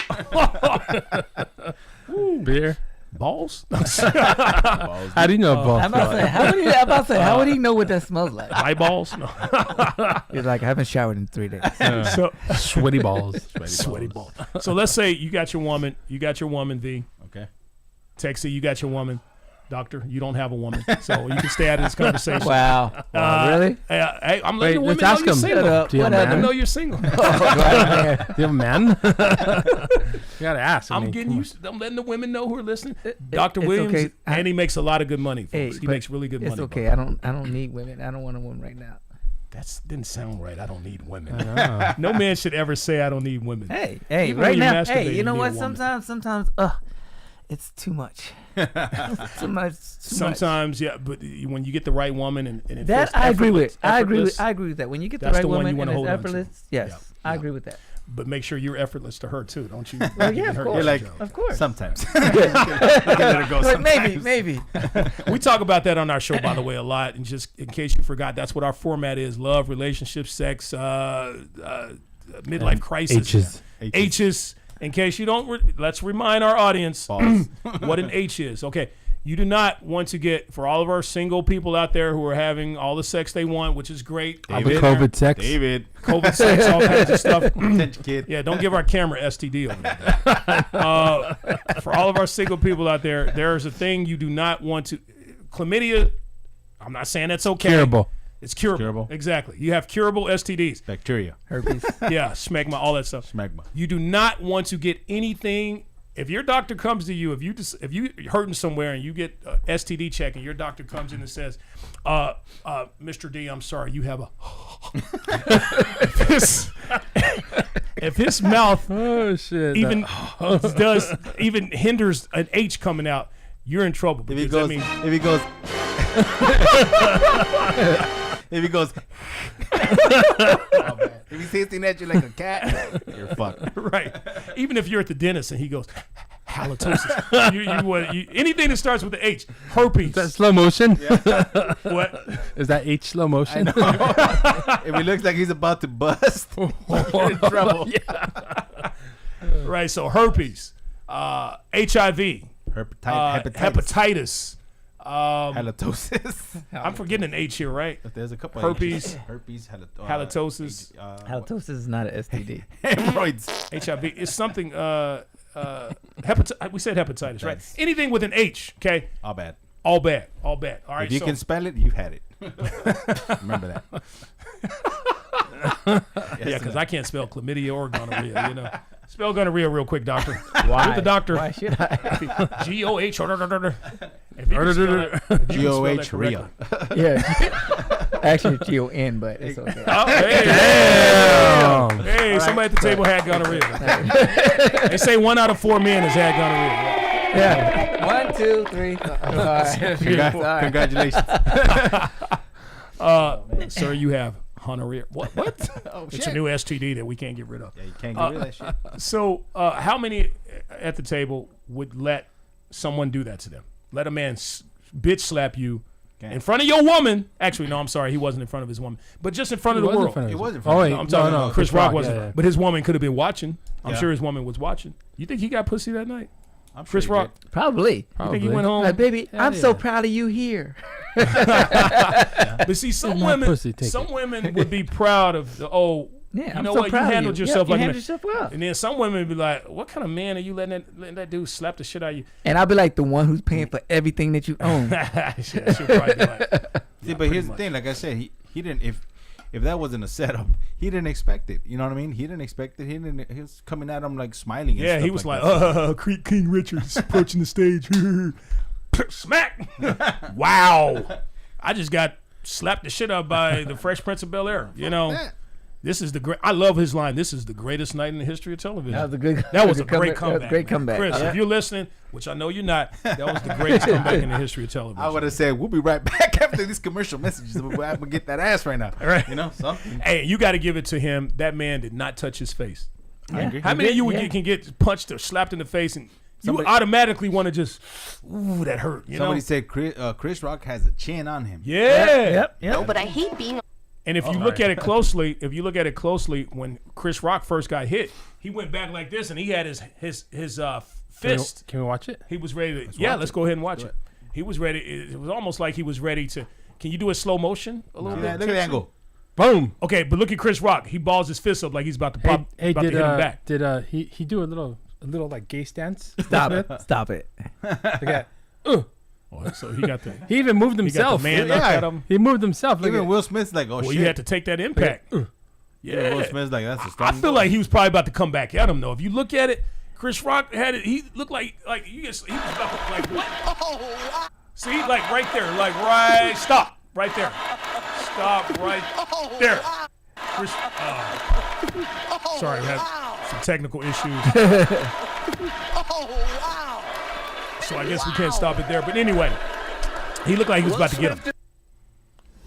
Beer. Balls? How do you know bald? I'm about to say, how would he know what that smells like? Eyeballs? No. He's like, I haven't showered in 3 days. So Sweaty balls. sweaty ball. So let's say you got your woman, V. Okay. Texie, you got your woman. Doctor, you don't have a woman, so you can stay out of this conversation. Wow. Really? Hey, I'm letting Wait, the women let's know ask you're him. single. Shut up. Do you have What a Let them man? know you're single. Do you have a man? you gotta ask. I I'm mean, getting come on. used. I'm letting the women know who are listening. Dr. it's Williams, okay. and he makes a lot of good money, folks. Hey, he but makes really good It's money. okay. bro. I don't need women. I don't want a woman right now. That didn't sound right. I don't need women. I know. No man should ever say I don't need women. Hey, Even when right you're now. masturbating, Hey, you know you what? need a woman. Sometimes, it's too much. Too much. Sometimes, yeah, but when you get the right woman and it That feels I agree with. effortless- I agree with. effortless, I agree with that. When you get the That's right the one woman you and wanna it's hold on to. effortless, yes, Yeah, I yeah. agree with that. But make sure you're effortless to her too. Don't you? Well, you yeah, get of hurt course. your Like- job. Of course. Sometimes. Like maybe. We talk about that on our show, by the way, a lot. And just in case you forgot, that's what our format is: love, relationships, sex, midlife crisis, H's. H's. In case you don't, let's remind our audience Balls. what an H is. Okay. You do not want to get, for all of our single people out there who are having all the sex they want, which is great. All the David. COVID sex. David. COVID sex, all kinds of stuff. Attention, kid. Yeah, don't give our camera STD over there. For all of our single people out there, there's a thing you do not want to. Chlamydia, I'm not saying that's okay. Curable. It's curable. Curable. Exactly. You have curable STDs. Bacteria. Herpes. Yeah, smegma, all that stuff. Smegma. You do not want to get anything. If your doctor comes to you, if you hurting somewhere and you get a STD check and your doctor comes in and says, Mr. D, I'm sorry, you have a if his mouth Oh shit. even even hinders an H coming out, you're in trouble. If he because goes, that means if he goes, if he's hissing at you like a cat, you're fucked. right. Even if you're at the dentist and he goes halitosis, you anything that starts with the H, herpes. Is that slow motion? What? Is that H slow motion? If he looks like he's about to bust, you're in trouble. Right. So herpes, HIV, hepatitis. Halitosis. I'm forgetting an H here, right? There's a couple. Herpes. H's. Herpes. Halitosis. Halitosis is not an STD. Hemorrhoids. HIV is something. We said hepatitis, right? That's- Anything with an H, okay? All bad. All bad. All bad. All right. If you so, can spell it, you've had it. Remember that. yeah, because I can't spell chlamydia or gonorrhea, Spell gonorrhea real quick, doctor. Why? You're the doctor. Why should I? G-O-H. If you can spell that- if you can spell that G-O-H, Rhea. correctly. Yeah. Actually, it's G-O-N, but it's okay. Oh, hey, Damn. hey, somebody at the table had gonorrhea. They say 1 out of 4 men has had gonorrhea. Yeah. 1, 2, 3. Sorry. Congratulations. Sir, you have gonorrhea. What? Oh, It's a new STD that we can't get rid of. Yeah, you can't get rid of that shit. So, how many at the table would let someone do that to them? Let a man bitch slap you in front of your woman. Actually, no, I'm sorry. He wasn't in front of his woman. But just in front of the world. It wasn't. Oh, wait. No, I'm talking no, about Chris Rock wasn't. yeah. But his woman could have been watching. I'm Yeah. sure his woman was watching. You think he got pussy that night? I'm sure Chris he Rock? Probably. You think he went home? Like, baby, Hell I'm so yeah. proud of you here. But see, some my women, pussy, take some it. women would be proud of the, Yeah, you I'm know so what, proud you of handled you. yourself yeah, like you a handled yourself well. and then some women would be like, what kind of man are you letting that dude slap the shit out of you? And I'll be like the one who's paying for everything that you own. she'll probably be like, See, but here's the thing. Like I said, he didn't. If that wasn't a setup, he didn't expect it. You know what I mean? He didn't expect it. He was coming at him like smiling. And yeah, stuff he was like, that. King Richards approaching the stage. Smack! Wow. I just got slapped the shit out by the Fresh Prince of Bel-Air. You know, this is the great. I love his line. This is the greatest night in the history of television. That was a good. That was a good great comeback. That comeback. was a great man. comeback. Chris, Yeah. if you're listening, which I know you're not, that was the greatest comeback in the history of television. I would have said, we'll be right back after these commercial messages. I'm gonna get that ass right now. Right. You know, something. Hey, you got to give it to him. That man did not touch his face. I agree. How many of you yeah. can get punched or slapped in the face and Somebody- you automatically want to just, ooh, that hurt. You Somebody know? said Chris Rock has a chin on him. Yeah. Yep. But I hate being And if you look at it closely, when Chris Rock first got hit, he went back like this and he had his fist. Can we watch it? He was ready to. Let's go ahead and watch it. He was ready. It was almost like he was ready to. Can you do a slow motion a little Look bit? at the angle. Boom. Okay, but look at Chris Rock. He balls his fist up like he's about to pop. Hey, about to hit him back. did he do a little like gay stance? Stop it. Stop it. Okay. Oh, so he got the. He even moved He got himself. the man Yeah. up at him. He moved himself. Look Even at- Will Smith's like, oh Well, shit. you had to take that impact. Yeah. Will Yeah. Smith's like, that's a I strong. feel like he was probably about to come back at him though. If you look at it, Chris Rock had it. He looked like he was about to like what? See, like right there, like right. Stop right there. Stop right there. Chris. Sorry, I had some technical issues. So I guess we can't stop it there. But anyway, he looked like he was about to get him.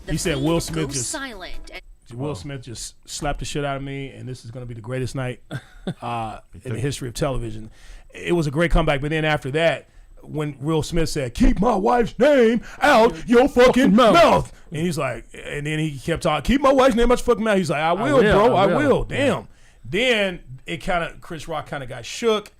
He said Will Smith just silent. Will Smith just slapped the shit out of me, and this is going to be the greatest night in the history of television. It was a great comeback, but then after that, when Will Smith said, "Keep my wife's name out your fucking mouth," and he's like, and then he kept talking, "Keep my wife's name out your fucking mouth." He's like, "I will, bro, I will." Damn. Then it Chris Rock kind of got shook,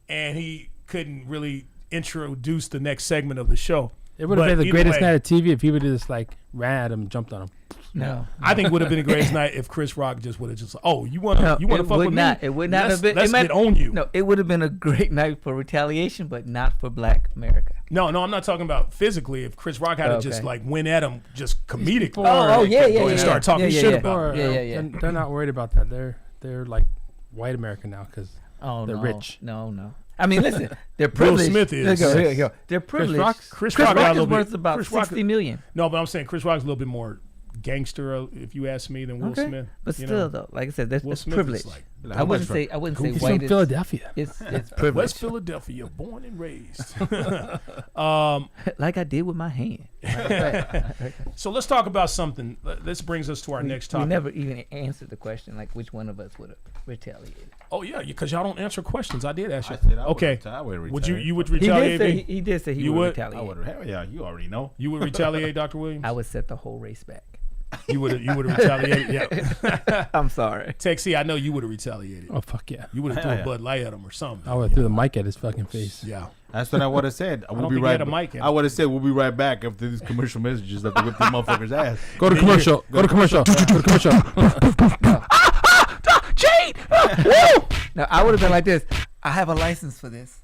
and he couldn't really introduce the next segment of the show. It would have But been the either greatest way, night of TV if he would have just like ran at him, and jumped on him. No. I think it would have been the greatest night if Chris Rock just would have just, oh, you want to No, fuck it with would not. me? It would not Let's- have been. Let's it might, get on you. No, it would have been a great night for retaliation, but not for Black America. No, I'm not talking about physically. If Chris Rock had to just Okay. like win at him, just comedic. Oh, yeah, yeah, Go and yeah. start talking Yeah, shit yeah. about. Or, it. Yeah. They're not worried about that. They're like white America now because Oh, They're no. rich. No. I mean, listen, they're Will privileged. Smith Here you is. go, here you go. They're Chris privileged. Rock's Chris Chris Rock got a Rock little is bit. worth about Chris Rock- 60 million. No, but I'm saying Chris Rock's a little bit more gangster, if you ask me, than Will Okay. Smith. But you still, know? though, like I said, that's Will it's Smith privilege. is like I wouldn't say he's from white is. Philadelphia. It's privilege. West Philadelphia, born and raised. Like I did with my hand. So let's talk about something. This brings us to our next We topic. never even answered the question, like which one of us would have retaliated. Oh yeah, because y'all don't answer questions. I did ask you. I said I would Okay. I would Would you retaliate. you would He retaliate? did say V? he did say he You would would? I retaliate. would. Hell yeah, you already know. You would retaliate, Dr. Williams? I would set the whole race back. You would have retaliated. Yeah. I'm sorry. Texie, I know you would have retaliated. Oh fuck yeah! You would have Hell threw yeah. a Bud Light at him or something. I would have threw the mic at his fucking face. Yeah. That's what I would have said. don't We'll be think he right. had a mic in I it. would have said we'll be right back after these commercial messages that whip the motherfucker's ass. Go to commercial. Go to commercial. Go to commercial. Jade! Woo! No, I would have been like this. I have a license for this.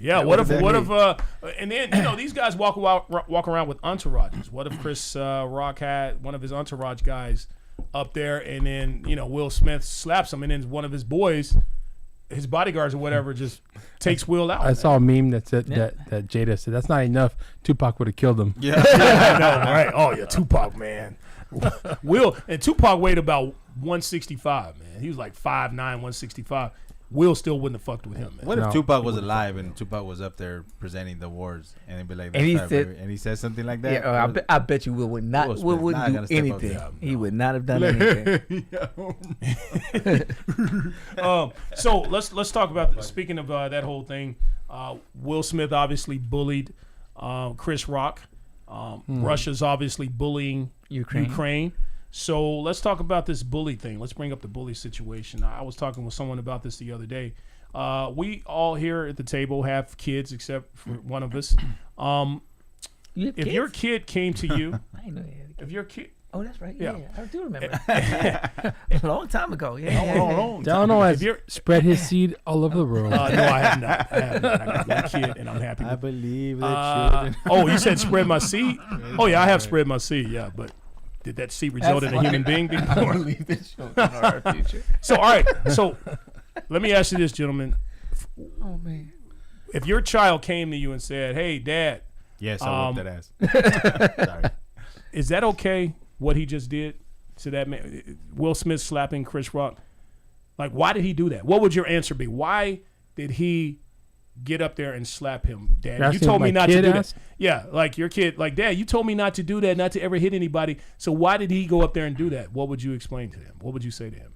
Yeah, what if exactly. and then these guys walk around with entourages. What if Chris Rock had one of his entourage guys up there, and then Will Smith slaps him, and then one of his boys, his bodyguards or whatever, just takes Will out. I saw a meme that said that Jada said that's not enough. Tupac would have killed him. Yeah. I know, right? Oh yeah, Tupac, man. Will and Tupac weighed about 165, man. He was like 5'9", 165. Will still wouldn't have fucked with him, man. What if No. Tupac was alive and Tupac was up there presenting the awards and he'd be like, And he "That's right, said- baby," and he said something like that? Yeah, I bet you Will would not Will Smith's wouldn't not do gonna step up anything. there. He would not have done anything. So let's talk about speaking of that whole thing. Will Smith obviously bullied Chris Rock. Russia's obviously bullying Ukraine. So let's talk about this bully thing. Let's bring up the bully situation. I was talking with someone about this the other day. We all here at the table have kids, except for one of us. You have If kids? your kid came to you, I didn't know you had a kid. if your kid, Oh, that's right. Yeah. Yeah, I do remember. A long time ago. Yeah. Delano has If you're- spread his seed all over the world. no, I have not. I have not. I got one kid, and I'm happy. I with believe that children. Oh, you said spread my seed? Oh, yeah, I have spread my seed, yeah. But did that seed result in a human being being born? Leave this show in our future. So, all right. So, let me ask you this, gentlemen. Oh man. If your child came to you and said, hey, Dad, Yes, I whooped that ass. Sorry. is that okay, what he just did to that man? Will Smith slapping Chris Rock? Like, why did he do that? What would your answer be? Why did he get up there and slap him, Dad? You're You asking told me my not to kid do that. asked? Yeah, like your kid, like, Dad, you told me not to do that, not to ever hit anybody. So why did he go up there and do that? What would you explain to him? What would you say to him?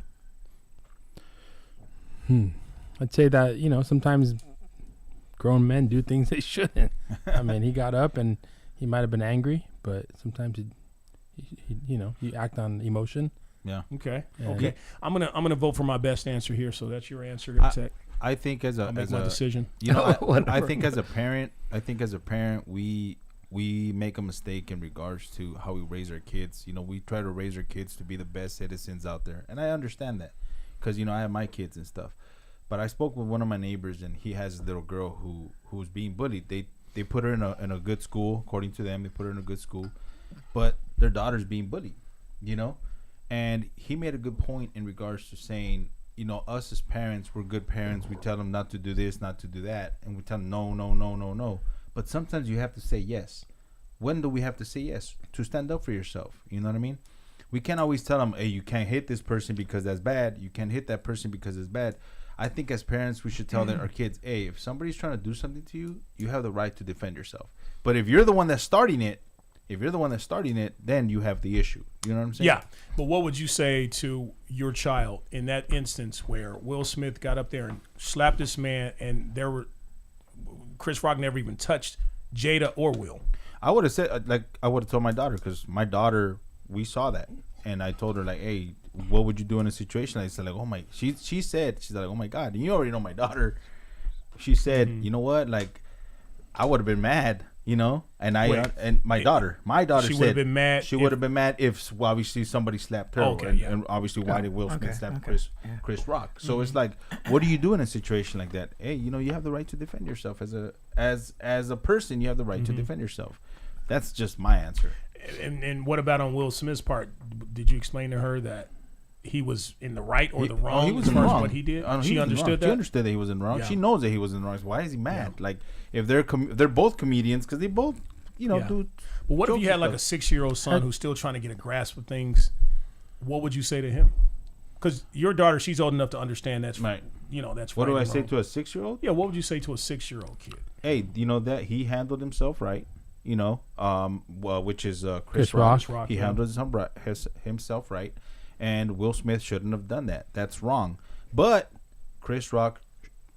I'd say that sometimes grown men do things they shouldn't. I mean, he got up and he might have been angry, but sometimes you act on emotion. Okay. Yeah. Okay. I'm gonna vote for my best answer here. So that's your answer, Tech. I think as a I'll make as my a decision. I Whatever. think as a parent, we make a mistake in regards to how we raise our kids. We try to raise our kids to be the best citizens out there, and I understand that because I have my kids and stuff. But I spoke with one of my neighbors, and he has a little girl who's being bullied. They put her in a good school, according to them. They put her in a good school, but their daughter's being bullied. And he made a good point in regards to saying, us as parents, we're good parents. We tell them not to do this, not to do that, and we tell them no, no, no, no, no. But sometimes you have to say yes. When do we have to say yes? To stand up for yourself. You know what I mean? We can't always tell them, hey, you can't hit this person because that's bad. You can't hit that person because it's bad. I think as parents, we should tell our kids, hey, if somebody's trying to do something to you, you have the right to defend yourself. But if you're the one that's starting it, then you have the issue. You know what I'm saying? Yeah. But what would you say to your child in that instance where Will Smith got up there and slapped this man, and Chris Rock never even touched Jada or Will? I would have said, I would have told my daughter, because my daughter, we saw that. And I told her, like, hey, what would you do in a situation? I said, like, oh my, she said, she's like, oh my God. And you already know my daughter. She said, you know what? Like, I would have been mad, and and my daughter She said would have been mad. she would have been mad if obviously somebody slapped her. Okay, and, yeah. and obviously, why did Will Smith Okay, slap okay, Chris Rock? So it's like, what do you do in a situation like that? Hey, you have the right to defend yourself as a person. You have the right to defend yourself. That's just my answer. And what about on Will Smith's part? Did you explain to her that he was in the right or the wrong? He was as in far as wrong. what he did. He She was in understood wrong. that. She understood that he was in wrong. Yeah. She knows that he was in wrong. So why is he mad? Yeah. Like if they're both comedians, because they both Yeah. do. But what if jokes you had and like a stuff. 6-year-old son who's still trying to get a grasp of things? What would you say to him? Because your daughter, she's old enough to understand that's Right. That's What right do I and say wrong. to a 6-year-old? Yeah, what would you say to a 6-year-old kid? Hey, that he handled himself right. Which is Chris Chris Rock. Rock. Chris Rock, He yeah. handled himself right, and Will Smith shouldn't have done that. That's wrong. But Chris Rock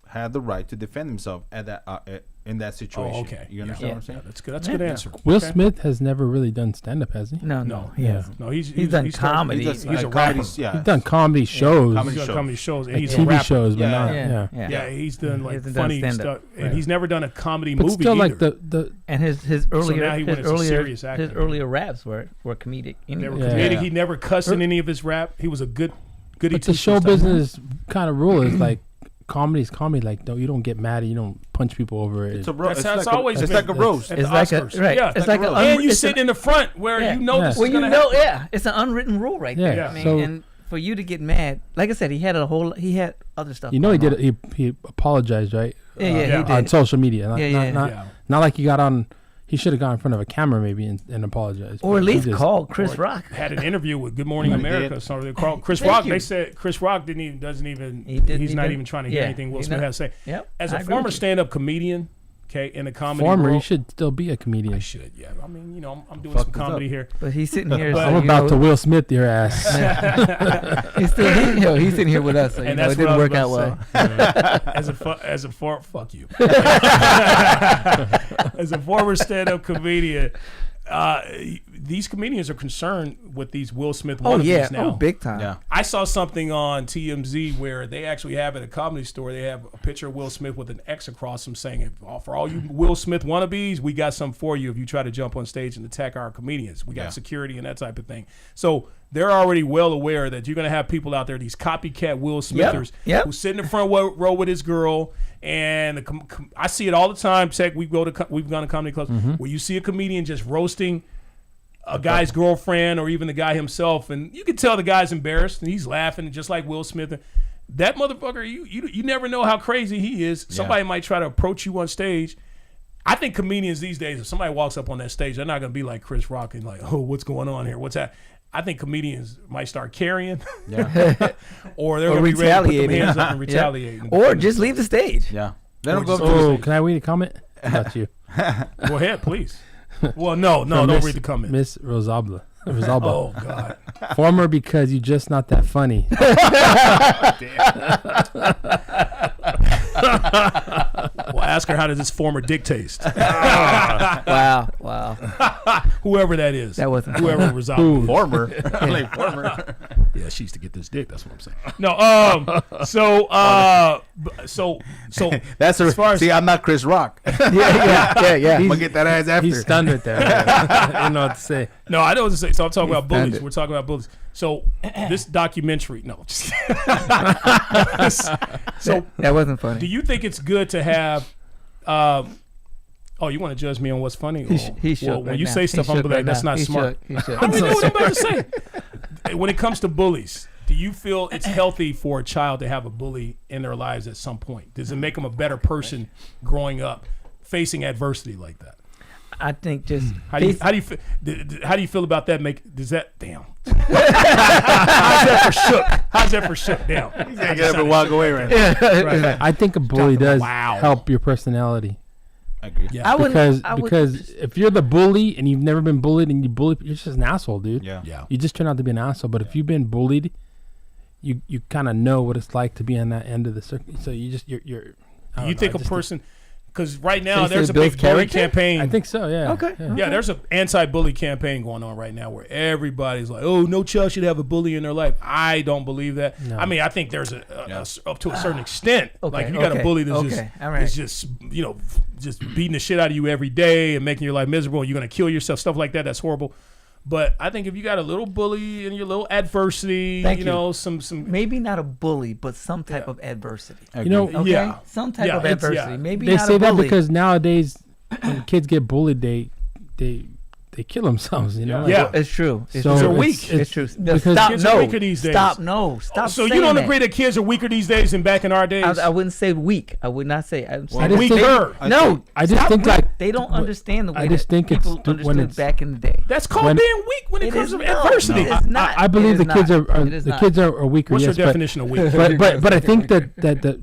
had the right to defend himself in that situation. Oh, okay. You understand Yeah. what I'm saying? Yeah, that's good. That's a good Yeah. answer. Will Okay. Smith has never really done stand up, has he? No, No, he yeah. hasn't. No, he's done started- comedy. He does, He's a comedy, rapper. yeah. He's done comedy shows, comedy He's done shows. comedy shows, and like he's a TV rapper. shows, but Yeah, not. yeah. Yeah. Yeah, he's done He like hasn't done funny stand-up. stuff, and Right. he's never done a comedy But movie still, either. like the And his earlier now he went into serious acting. raps were comedic. They Anyway. were Yeah. comedic. He never cussed in any of his rap. He was a goody but the two-shoes show type. business kind of rule is like comedy is comedy. Like, you don't get mad and you don't punch people over it. It's a roast. That's how it's always It's been. like a roast. At It's the like a Oscars. right. Yeah, It's like a a roast. and you it's sit a- in the front where Yeah. you know Yeah. this well, is you gonna know, happen. yeah, it's an unwritten rule right there. Yeah, I mean, so- and for you to get mad, like I said, he had other stuff. You know, he going did. on. He apologized, right? Yeah, yeah, Yeah. he On did. social media. Not, Yeah, yeah. Not, Yeah. not like he got on. He should have gone in front of a camera maybe and apologized. Or at But he least just- call Chris Or Rock. had an interview with Good Morning He America. did. So they called Chris Thank Rock. you. They said Chris Rock doesn't even. He didn't He's not even- even trying to hear yeah, anything Will he's Smith not- has to say. Yep. As I a agree former with you. stand-up comedian, okay, in the comedy Former, you world, should still be a comedian. I should. Yeah, I mean, you know, I'm doing Fuck some this comedy up. here. But he's sitting here. But- so, I'm you about know, to Will Smith your ass. He's still he's sitting here with us, so you And know, that's it what didn't I was work about out well. Fuck you. As a former stand-up comedian, these comedians are concerned with these Will Smith Oh wannabes yeah, now. oh big time. Yeah. I saw something on TMZ where they actually have at a comedy store, they have a picture of Will Smith with an X across him saying, for all you Will Smith wannabes, we got something for you if you try to jump on stage and attack our comedians. We got Yeah. security and that type of thing. So they're already well aware that you're going to have people out there, these copycat Will Smithers, yep. who sit in the front row with his girl. And I see it all the time. Tech, we've gone to comedy clubs where you see a comedian just roasting a guy's girlfriend or even the guy himself, and you can tell the guy's embarrassed and he's laughing just like Will Smith. That motherfucker, you never know how crazy he is. Somebody might try to approach you on stage. I think comedians these days, if somebody walks up on that stage, they're not going to be like Chris Rock and like, oh, what's going on here? What's that? I think comedians might start carrying, Yeah. or they're Or going to be ready to put retaliating. their hands up and Yeah. retaliate. Or just leave the stage. Yeah. Let him Or go just- up to the Oh, stage. can I read a comment about you? Go ahead, please. Well, no, From don't Miss- read the comment. Miss Rosalba. Rosalba. Oh God. Former because you just not that funny. Well, ask her how does this former dick taste? Wow, wow. Whoever that is. That wasn't Whoever resolved. Former. Like former. Yeah, she used to get this dick. That's what I'm saying. No, so That's as far as see, I'm not Chris Rock. yeah. I'm gonna get that ass after. He's stunned right there. I don't know what to say. no, I know what to say. So I'm talking about bullies. offended. We're talking about bullies. So this documentary. No, just kidding. So That wasn't funny. do you think it's good to have? Oh, you want to judge me on what's funny? He shook Well, when right you now. say He stuff, I'm shook gonna be like, right that's now. not He smart. shook. He shook. I don't know what I'm about to say. When it comes to bullies, do you feel it's healthy for a child to have a bully in their lives at some point? Does it make them a better person growing up, facing adversity like that? I think just How do you how do you feel about that? Does that damn? How's that for shook? Damn. Get up and walk away right now. Right. I think a bully does Wow. help your personality. I agree. Yeah. I wouldn't Because if you're the bully and you've never been bullied and you bully, you're just an asshole, dude. Yeah. Yeah. You just turn out to be an asshole. But if you've been bullied, you kind of know what it's like to be on that end of the circle. So you just you're. I don't You know, think I a just person? Because right So now you there's say a Bill's big bully character? campaign. I think so. Yeah. Okay. Yeah. Yeah, there's an anti-bully campaign going on right now where everybody's like, "Oh, no child should have a bully in their life." I don't believe that. No. I mean, I think there's up to a certain extent. Okay, Like you got a okay, bully that's okay, all right. just just beating the shit out of you every day and making your life miserable. And you're gonna kill yourself, stuff like that. That's horrible. But I think if you got a little bully and your little adversity, Thank you you. know, some maybe not a bully, but some type of adversity. I You know, agree. Okay, Yeah. some type Yeah, of it's- yeah. adversity. Maybe They not say a that bully. because nowadays when kids get bullied, they kill themselves. You know. Like, Yeah. It's true. It's So true. They're it's- weak. It's true. because Stop. kids are No. weaker these days. Stop. No. Stop. So you saying don't that. agree that kids are weaker these days than back in our days? I wouldn't say weak. I would not say. I'm I saying just think- Weaker. no. I just stop think, weak. like, they don't what- understand the way I just that think it's people when understood it's- back in the day. That's called When- being weak when it It comes is to not. adversity. It is not. I believe It the is kids not. are It is the not. kids are weaker. What's yes, your definition of weak? but I think that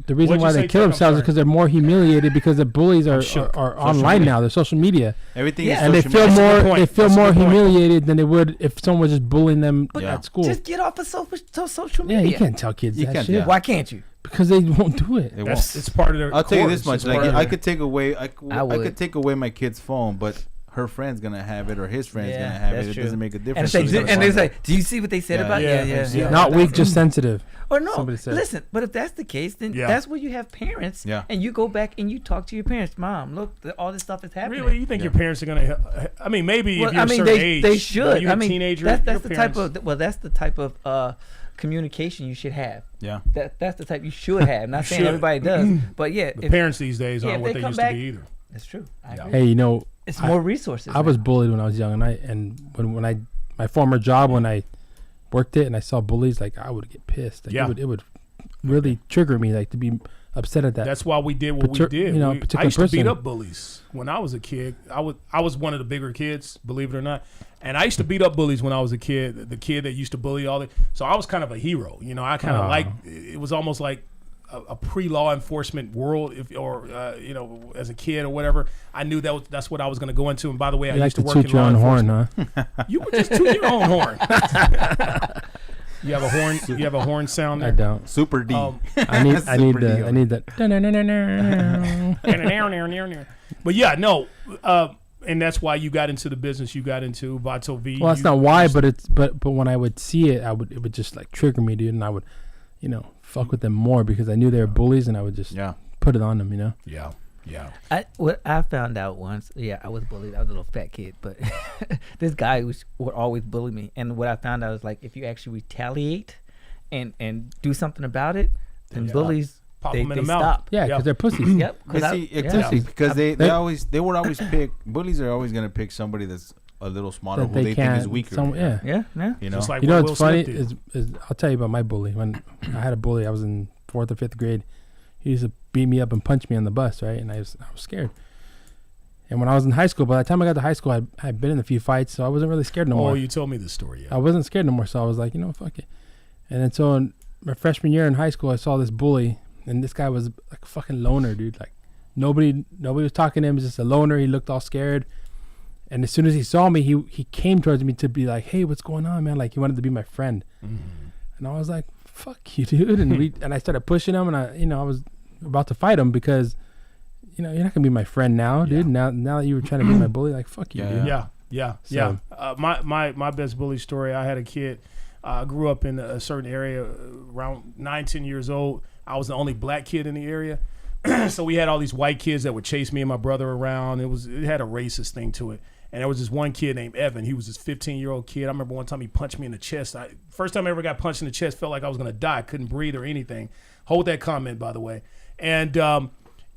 the reason What'd why you they say, kill Chuck? I'm themselves is sorry. because they're more humiliated because the bullies are shook. online media. now. They're social media, Everything Yeah. is and they social feel media. That's a good more point. they feel That's a more good point. humiliated than they would if someone was just bullying them Yeah. at school. Just get off of social Yeah, media. you can't tell kids You that can't, shit yeah. Why can't you? because they won't do it. They That's won't. it's part of their. I'll tell you course. this much: It's like part of I their- could take away, I would. could take away my kid's phone, but her friend's gonna have it or his friend's Yeah, gonna have that's it. true. It doesn't make a And difference. say, So you gotta and they find say, out. do you see what they said Yeah. about? Yeah, Yeah. yeah. Not weak, That's- just sensitive. Or no, Somebody said. listen. But if that's the case, then Yeah. that's where you have parents. Yeah. And you go back and you talk to your parents. Mom, look, all this stuff is happening. Really, you think your parents are gonna? I mean, maybe Well, if you're I mean, a certain they age, they should. You're I a mean, teenager. that's your the type parents- of that's the type of communication you should have. Yeah. That's the type you should have. Not saying should. everybody does, but yeah, The parents these days yeah, aren't if what they they come used back- to be either. that's true. I Yeah. agree. Hey, you know, It's more resources. I now. was bullied when I was young, and when I my former job when I worked it and I saw bullies, like I would get pissed. Like, Yeah. it would really trigger me, like to be upset at that. That's why we did what we Partic- did. you know, I particular used to beat person. up bullies when I was a kid. I was one of the bigger kids, believe it or not. And I used to beat up bullies when I was a kid. The kid that used to bully all the. So I was kind of a hero. You know, I kind of Aw. like. It was almost like a pre-law enforcement world, you know, as a kid or whatever. I knew that's what I was going to go into. And by the way, I you like used to to work in toot your law own horn, enforcement. huh? You were just tooting your own horn. You have a horn. You have a horn sound I there. don't. Super D. I need Super D on it. that. But yeah, no, and that's why you got into the business you got into, Vato V. Well, that's not why, but when I would see it, it would just like trigger me, dude, and I would, you know, fuck with them more because I knew they were bullies, and I would just Yeah. put it on them, you know. Yeah. What I found out once, I was bullied. I was a little fat kid, but this guy would always bully me. And what I found out is like if you actually retaliate and do something about it, then Yeah. bullies Pop they 'em in the mouth. stop. Yeah, because Yeah. they're pussies. Yep. But see, exactly, because they would always pick bullies are always gonna pick somebody that's a little smaller That who they they think is can't. weaker. Yeah. Yeah. You know. Just like You know what what's Will funny Smith did. is I'll tell you about my bully. When I had a bully, I was in 4th or 5th grade. He used to beat me up and punch me on the bus, right? And I was scared. And when I was in high school, by the time I got to high school, I had been in a few fights, so I wasn't really scared no Oh, more. you told me the story. Yeah. I wasn't scared no more, so I was like, you know, fuck it. And then so in my freshman year in high school, I saw this bully, and this guy was like a fucking loner, dude. Like nobody was talking to him. He was just a loner. He looked all scared. And as soon as he saw me, he came towards me to be like, hey, what's going on, man? Like he wanted to be my friend. And I was like, fuck you, dude. And I started pushing him, and I was about to fight him because, you know, you're not gonna be my friend now, dude. Now that you were trying to be my bully, like fuck you, dude. Yeah. So- My best bully story. I had a kid. I grew up in a certain area, around 9-10 years old. I was the only black kid in the area, so we had all these white kids that would chase me and my brother around. It had a racist thing to it. And there was this one kid named Evan. He was this 15-year-old kid. I remember one time he punched me in the chest. First time I ever got punched in the chest, felt like I was gonna die. I couldn't breathe or anything. Hold that comment, by the way. And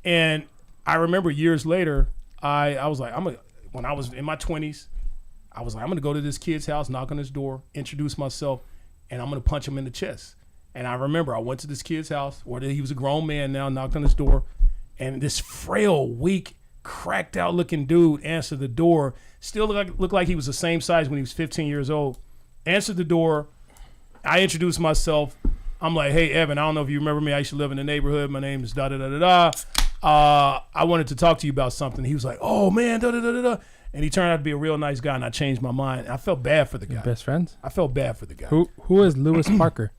I remember years later, I was like, when I was in my 20s, I was like, I'm gonna go to this kid's house, knock on his door, introduce myself, and I'm gonna punch him in the chest. And I remember I went to this kid's house, where he was a grown man now, knocked on his door, and this frail, weak, cracked out looking dude answered the door. Still looked like he was the same size when he was 15 years old. Answered the door. I introduced myself. I'm like, hey, Evan, I don't know if you remember me. I used to live in the neighborhood. My name is da-da-da-da-da. I wanted to talk to you about something. He was like, oh, man, da-da-da-da-da. And he turned out to be a real nice guy, and I changed my mind. I felt bad for the guy. Best friends. I felt bad for the guy. Who is Lewis Parker?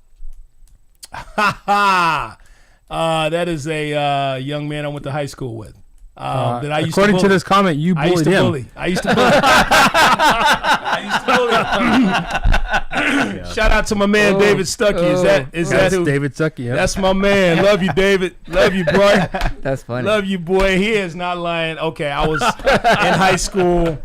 That is a young man I went to high school with. That I used according to to bully. this comment, you I used bullied to him. bully. I used to bully. Shout out to my man David Stuckey. Is that That's who? David Zucky? Yep. That's my man. Love you, David. Love you, boy. That's funny. Love you, boy. He is not lying. Okay, I was in high school.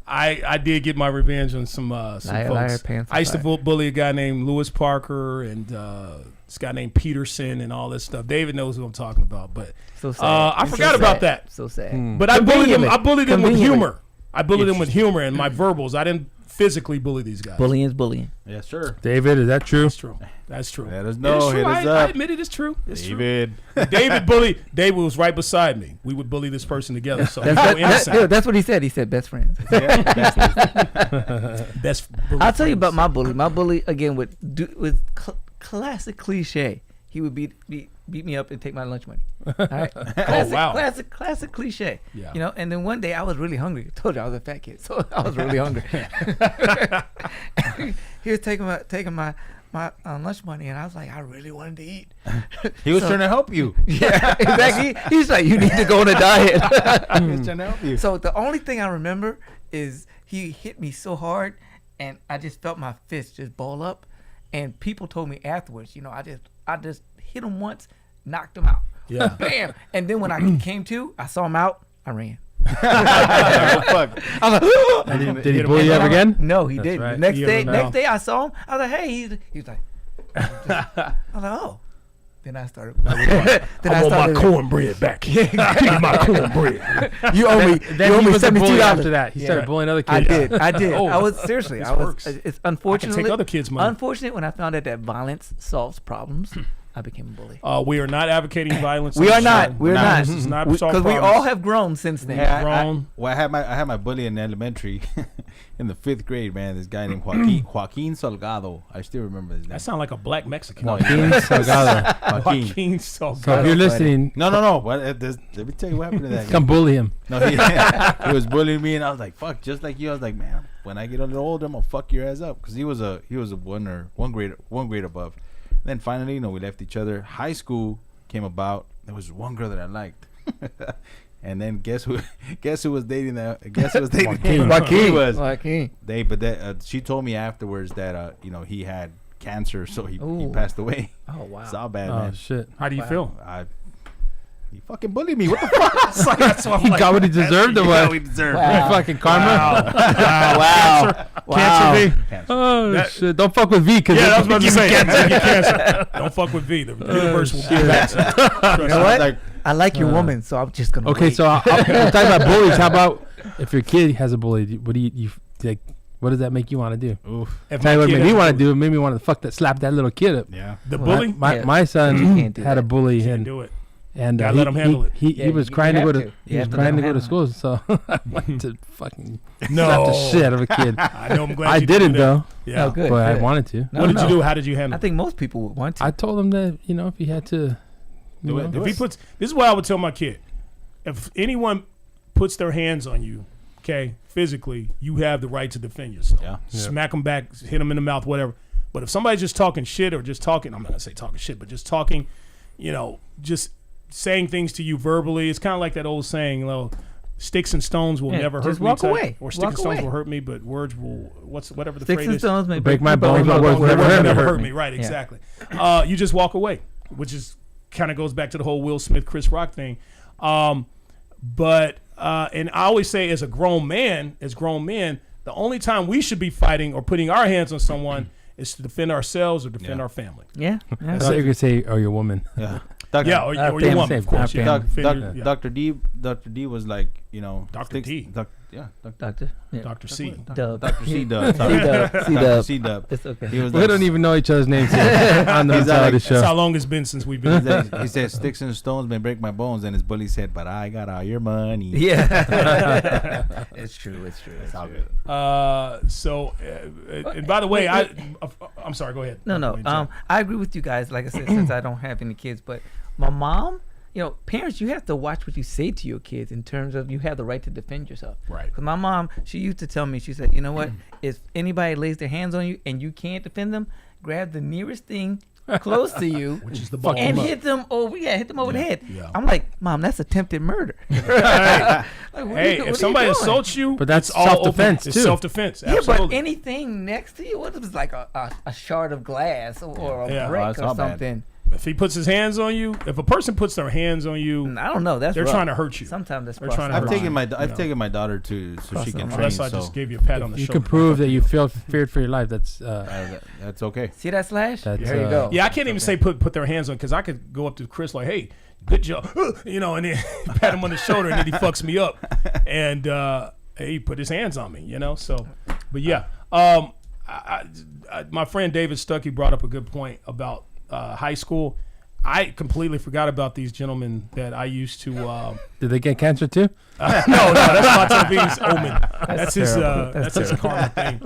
I did get my revenge on some Liar, folks. liar, pants I used to on bully a guy named Lewis Parker and this guy named Peterson and all this stuff. David knows who I'm talking about, but So sad. I It's so forgot about sad. that. So sad. But I bullied him. Conveniently. I bullied him with Conveniently. humor. I bullied him with humor and my verbals. I didn't physically bully these guys. Bullying is bullying. Yes, sir. David, is that true? That's true. That's true. Let us It know. is true. Hit us I up. admit it is true. It's David. true. David was right beside me. We would bully this person together. So he's That's, no innocent. that's what he said. He said best friends. Yeah, that's Best bully I'll tell you friends. about my bully. My bully again with classic cliche. He would beat me up and take my lunch money. All right. Classic, wow. Classic cliche. Yeah. You know. And then one day I was really hungry. I told you I was a fat kid, so I was really hungry. He was taking my lunch money, and I was like, I really wanted to eat. He was So- trying to help you. Yeah, exactly. He's like, you need to go on a diet. He was trying to help you. So the only thing I remember is he hit me so hard, and I just felt my fist just ball up. And people told me afterwards, you know, I just hit him once, knocked him out. Yeah. Bam. And then when I came to, I saw him out. I ran. Fuck. I was like, Did he hit him bully you in ever the again? no, he That's didn't. right. Next He day, hit him in the next day I saw him. I was like, hey, he was like, I was like, oh. Then I started. Then I started. cornbread back. Give me my cornbread. You owe me. Then You owe he me was a bully $72. after that. He started bullying other kids. I did. Oh, I was seriously. this I was. works. It's I can unfortunately. take other kids' money. Unfortunate when I found out that violence solves problems, I became a bully. We are not advocating violence. We on are the not. show. We're No, not. This is not Because we all have grown since then. Yeah, grown. I had my bully in elementary, in the 5th grade. Man, this guy named Joaquin Salgado. I still remember his name. That sounds like a black Mexican. Joaquin Salgado. Joaquin. Joaquin Salgado. So if you're listening, No. Let me tell you what happened to that guy. come bully him. No, he was bullying me, and I was like, "Fuck!" Just like you, I was like, "Man, when I get a little older, I'm gonna fuck your ass up." Because he was a one grade above. Then finally, we left each other. High school came about. There was one girl that I liked, and then guess who was dating that? Guess who was dating him? He was. Joaquin. She told me afterwards that he had cancer, so he Ooh. passed away. Oh wow. It's all bad, Oh man. shit! How do you feel? He fucking bullied me. What the fuck? That's what I'm He like, got what he deserved or what? We deserve. Wow. Fucking karma. Wow. Cancer V. Oh That- shit! Don't fuck with V, because Yeah, that's what I was about to say. You get cancer. Don't fuck with V. The universe will give back to you. Trust You me. know what? Like, I like your woman, so I'm just gonna. Okay, wait. so we're talking about bullies. How about if your kid has a bully? What do you like? What does that make you want to do? oof. If Tell you my what kid made me has a want to bully- do. It made me want to slap that little kid up. Yeah. The Well, bully, My Yeah. my You son can't do had a that. bully, can't and do it. he, Gotta let him handle it. he Yeah, was you crying to have go to. to You he have was to crying let to him go to handle school, so I went to fucking No. slap the shit out of a kid. I know. I'm glad I you didn't do that. though, Yeah. Oh, good. but I good. wanted to. No, What did you no. do? How did you handle I it? think most people would want to. I told him that if he had to, Do it, If he puts, this is what I would tell my kid. If anyone puts their hands on you, okay, physically, you have the right to defend yourself. Yeah. Smack them back, hit them in the mouth, whatever. But if somebody's just talking shit or just talking, I'm not gonna say talking shit, but just talking, just saying things to you verbally, it's kind of like that old saying, sticks and stones will Yeah, never just hurt me. walk type, away. Or sticks Walk and stones away. will hurt me, but words will, whatever the Sticks phrase and is. stones may Break my bones, but but words words never Never hurt hurt me. me. Right, Yeah. exactly. You just walk away, which is kind of goes back to the whole Will Smith, Chris Rock thing. And I always say, as grown men, the only time we should be fighting or putting our hands on someone is to defend ourselves or defend Yeah. our family. Yeah. I thought you were gonna say, "Or your woman." Yeah. Yeah, or your family. woman, of course. Family. Yeah. Doc, Defend your- Dr. D was like, Dr. D. Doctor. Yeah. Dr. C. Dub. Dr. C Dub. C-Dub. Dr. C Dub. It's okay. He was We like, don't even know each other's names here on the He's side of like- the That's how show. long it's been since we've been. he said, "Sticks and stones may break my bones," and his bully said, "But I got all your money." Yeah. It's true. It's true. It's all good. And by the way, I'm sorry. Go ahead. No. I agree with you guys. Like I said, since I don't have any kids, but my mom, parents, you have to watch what you say to your kids in terms of you have the right to defend yourself. Right. Because my mom, she used to tell me, she said, you know what? If anybody lays their hands on you and you can't defend them, grab the nearest thing close to you Which is the ball. and hit them over. Yeah, hit them over the head. Yeah. I'm like, Mom, that's attempted murder. Like, what are Hey, you- what are if you somebody doing? assaults you, But that's it's all open. self-defense, It's too. self-defense. Yeah, Absolutely. but anything next to you, what if it's like a shard of glass or a Yeah. Oh, brick that's or all bad. something? If he puts his hands on you, if a person puts their hands on you, I don't know. That's they're rough. trying to hurt you. Sometimes that's They're trying to I've hurt crossing taken the line. my I've taken my daughter to so she can train. Unless I So just gave you a pat on the You shoulder. can prove that you feared for your life. That's that's okay. See that slash? That's, There you go. Yeah, I can't even say put their hands on, because I could go up to Chris like, hey, good job, and then pat him on the shoulder, and then he fucks me up, and he put his hands on me, So, but yeah, my friend David Stuckey brought up a good point about high school. I completely forgot about these gentlemen that I used to. Did they get cancer too? No, that's Montevid's Omen. That's his. terrible. That's his karma thing.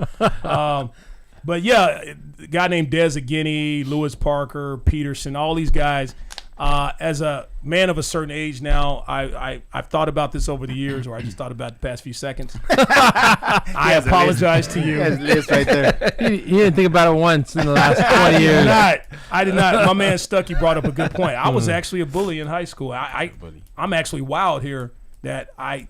But yeah, a guy named Des Aguirre, Lewis Parker, Peterson, all these guys. As a man of a certain age now, I've thought about this over the years, or I just thought about the past few seconds. I apologize to you. He has a list right there. He didn't think about it once in the last 20 years. I did not. My man Stuckey brought up a good point. I was actually a bully in high school. I'm actually wild here that I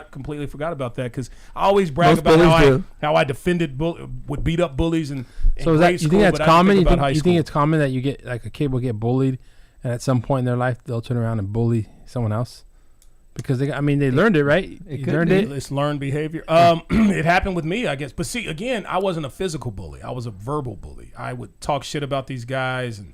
completely forgot about that, because I always brag Most about bullies do. how I defended would beat up bullies in So is grade that you school, think that's but I didn't common? think about high You school. think it's common that you get like a kid will get bullied, and at some point in their life they'll turn around and bully someone else? Because they learned it, right? It You could learned be. it. It's learned behavior. It happened with me, I guess. But see, again, I wasn't a physical bully. I was a verbal bully. I would talk shit about these guys, and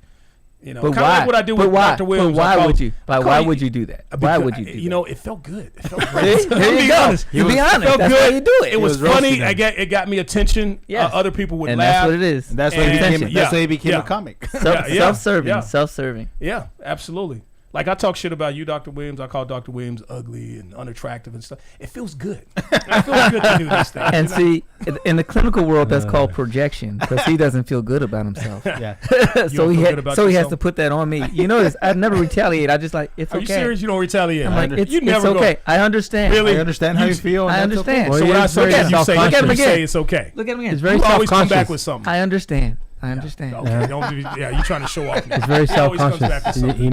But kind of why? like what I do But with why? Dr. Williams. But why I call- would you? I Like, call why you- would you do that? Why because, would you do that? You know, it felt good. It felt great. See? There I'm you being go. honest. To be honest, felt that's good. why you do it. It was was roasting funny. them. It got me attention. Yes. Other people would and laugh. that's what it is. And that's why he And- became. yeah, That's why he became yeah. a comic. Self-serving. yeah. Self-serving. Yeah, absolutely. Like I talk shit about you, Dr. Williams. I call Dr. Williams ugly and unattractive and stuff. It feels good. It feels good to do this thing. And you know? see, in the clinical world, that's called projection because he doesn't feel good about himself. Yeah. don't so feel good about he has yourself? to put that on me. You notice I never retaliate. I just like it's Are you okay. serious? You don't retaliate? I'm like it's, you never it's okay. Go, I understand. Really? I understand how you feel. and I that's okay. understand. Well, so when yeah, I it's say very that, you say, self-conscious. Look at him you say again. it's okay. Look at him again. It's very You always come self-conscious. back with something. I understand. I understand. Okay, don't do, yeah, you're trying to show off. It's very He always comes back with self-conscious. something. He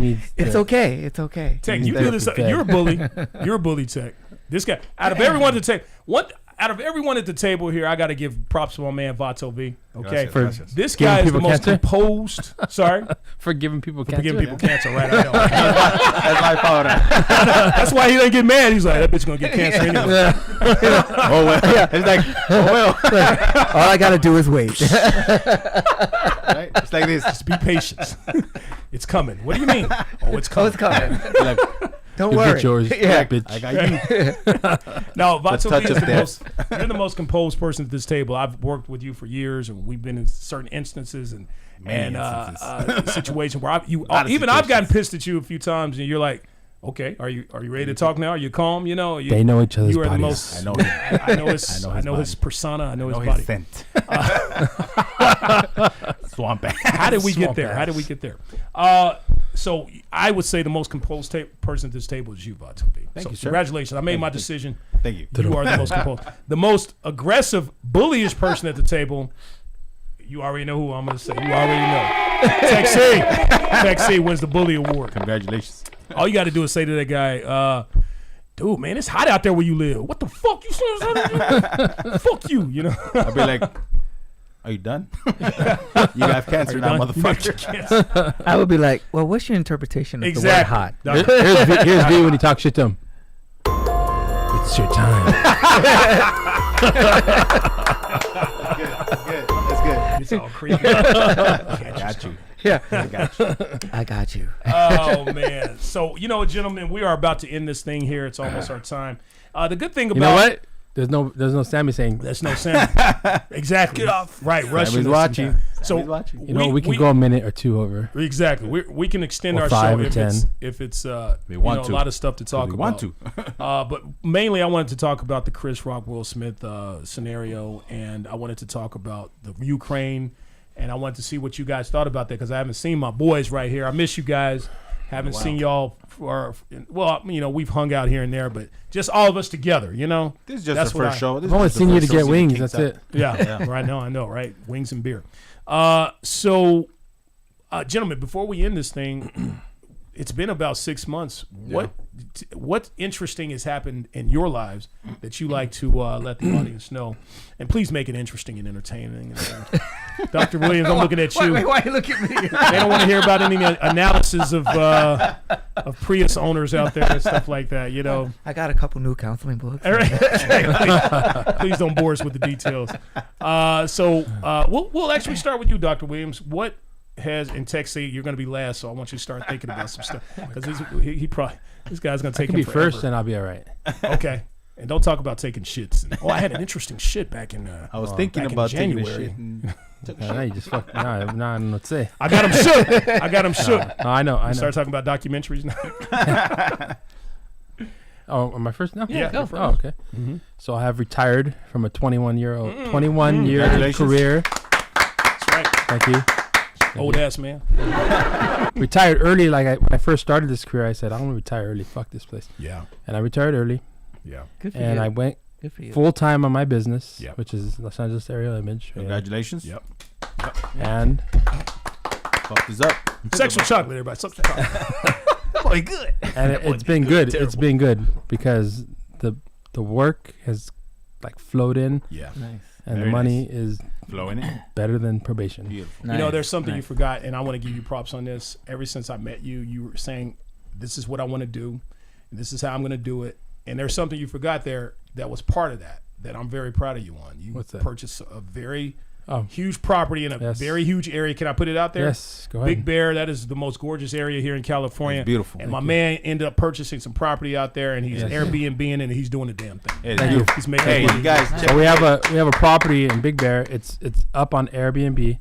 needs. It's to- okay. It's okay. Tech, He's you do this. therapy. You're a bully. You're a bully, Tech. This guy. Out of everyone at the table, out of everyone at the table here, I got to give props to my man Vato V. Okay, Gracias, gracias. this Giving guy is the people most cancer? composed. Sorry, For giving people for cancer. giving people cancer. Right, I know. That's my fault. That's why he didn't get mad. He's like, that bitch gonna get cancer anyway. Oh well. It's like, oh well. All I gotta do is wait. Right? It's like this. Just be patient. It's coming. What do you mean? Oh, it's Oh, coming. it's coming. Like, Don't You worry. get yours, Yeah. bitch. I got you. No, The Vato touch V is of the death. most. You're the most composed person at this table. I've worked with you for years, and we've been in certain instances and Many situation where Lot of I've gotten situations. pissed at you a few times, and you're like, okay, are you ready to talk now? Are you calm? You know, They know each other's you are the bodies. most. I know him. I know his. I know his persona. I know his No, body. his scent. Swamp ass. How did we get Swamp there? How ass. did we get there? So I would say the most composed person at this table is you, Vato V. Thank So you, sir. Congratulations. I made my decision. Thank you. You are the most composed. The most aggressive, bullyish person at the table. You already know who I'm going to say. You already know. Tech C wins the bully award. Congratulations. All you got to do is say to that guy, dude, man, it's hot out there where you live. What the fuck you saying? Fuck you, you know. I'll be like, are you done? You have cancer You now, done? You got your motherfucker. cancer. I would be like, well, what's your interpretation of Exactly. the word hot? Here's V when you talk shit to him. It's your time. That's good. It's all creepy. Got you. Yeah. I got you. I got you. Oh man! So gentlemen, we are about to end this thing here. It's almost our time. The good thing about You know what? There's no Sammy saying. There's no sound. Exactly. Get off. Right. Russian. Sammy's watching. So Sammy's watching. You know, we can go a minute or two over. Exactly. We can extend Or our 5 show or if it's We want a to. lot of stuff to talk We about. want to. But mainly, I wanted to talk about the Chris Rock Will Smith scenario, and I wanted to talk about the Ukraine, and I wanted to see what you guys thought about that because I haven't seen my boys right here. I miss you guys. Haven't seen y'all for we've hung out here and there, but just all of us together. You know. This is just That's the what first show. This I've is only just the seen you to first show get since wings. King's That's up. it. Yeah, right. No, I know, right? Wings and beer. So, gentlemen, before we end this thing, it's been about 6 months. What interesting has happened in your lives that you like to let the audience know? And please make it interesting and entertaining. Dr. Williams, I'm looking at you. Why you look at me? They don't want to hear about any analysis of Prius owners out there and stuff like that. You know. I got a couple new counseling books. All right. Please don't bore us with the details. So we'll actually start with you, Dr. Williams. What has in Tech C? You're going to be last, so I want you to start thinking about some stuff because this guy's going to I take can him be forever. first, and I'll be all right. Okay. And don't talk about taking shits. And, I had an interesting shit back in. I was thinking back in about taking this January. shit. And took a Now shit. you just fuck. Nah, I don't know what to say. I got him shook. I got him shook. No, I know. Start talking about documentaries now. Oh, am I first now? Yeah, go Oh, okay. Mm-hmm. So I have retired from a 21-year Congratulations. career. That's right. Thank you. Old ass man. Retired early. Like when I first started this career, I said, I'm going to retire early. Fuck this place. Yeah. And I retired early. Yeah. Good for And you. I went Good for you. full time on my business, Yeah. which is Los Angeles Aerial Image. Congratulations. Yep. And Fuck is up. Sexual chocolate, everybody. Sexual chocolate. Boy, good. and it's been good. It's Terrible. been good because the work has like flowed in, Yeah. Nice. and Very the money is Flowing in. better than probation. Beautiful. You know, Nice. there's something you Nice. forgot, and I want to give you props on this. Ever since I met you, you were saying, "This is what I want to do," and this is how I'm going to do it. And there's something you forgot there that was part of that I'm very proud of you on. You What's that? purchased a very Oh. huge property in a Yes. very huge area. Can I put it out there? Yes, go ahead. Big Bear, that is the most gorgeous area here in California. It's beautiful. And my man ended up purchasing some property out there, and he's Yes. Airbnb-ing, and he's doing the damn thing. It is Thank you. beautiful. He's making Hey, money. you guys, check So we have a property in Big Bear. It's up on Airbnb,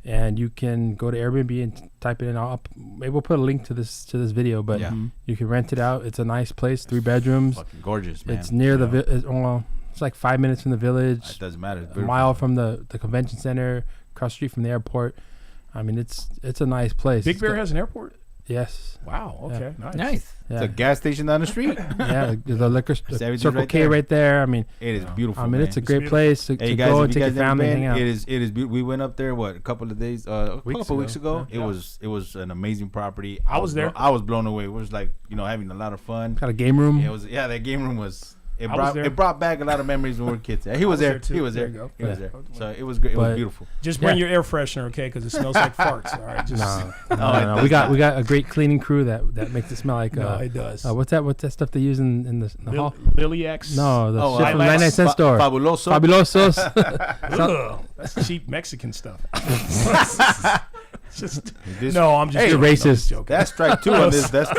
and you can go to Airbnb and type it in. Maybe we'll put a link to this video, but Yeah. you can rent it out. It's a nice place, 3 bedrooms. fucking gorgeous, man. It's near the it's like 5 minutes from the village, It doesn't matter. It's a beautiful. mile from the convention center, across the street from the airport. I mean, it's a nice place. Big It's Bear got- has an airport? yes, Wow, okay, nice. Nice. It's yeah, a gas station down the street. yeah. The liquor Everything's Circle right K there. right there. I mean, It is beautiful. I mean, man. it's a great beautiful. place to, Hey to guys, go if and you take guys your never family been, and hang out. it is beautiful. We went up there a couple of days, a couple weeks ago. Yeah. It was an amazing property. I was there. I was blown away. It was like having a lot of fun. Got a game room. It was that game room was. I was there. It brought back a lot of memories when we were kids. He was there. too. He was There there. you go. He was Yeah. there. So it was great. It was But- beautiful. Just bring Yeah. your air freshener, okay? Because it smells like farts. All right, just No. We got a great cleaning crew that makes it smell like. no, it does. What's that stuff they use in the hall? Lily X. No, the Oh, shit from Lilacs. 99 cent store. Fabuloso. Fabulosos. Ugh, that's cheap Mexican stuff. Just This- no, I'm just Hey, joking. I'm just racist. joking. That's strike two on this. That's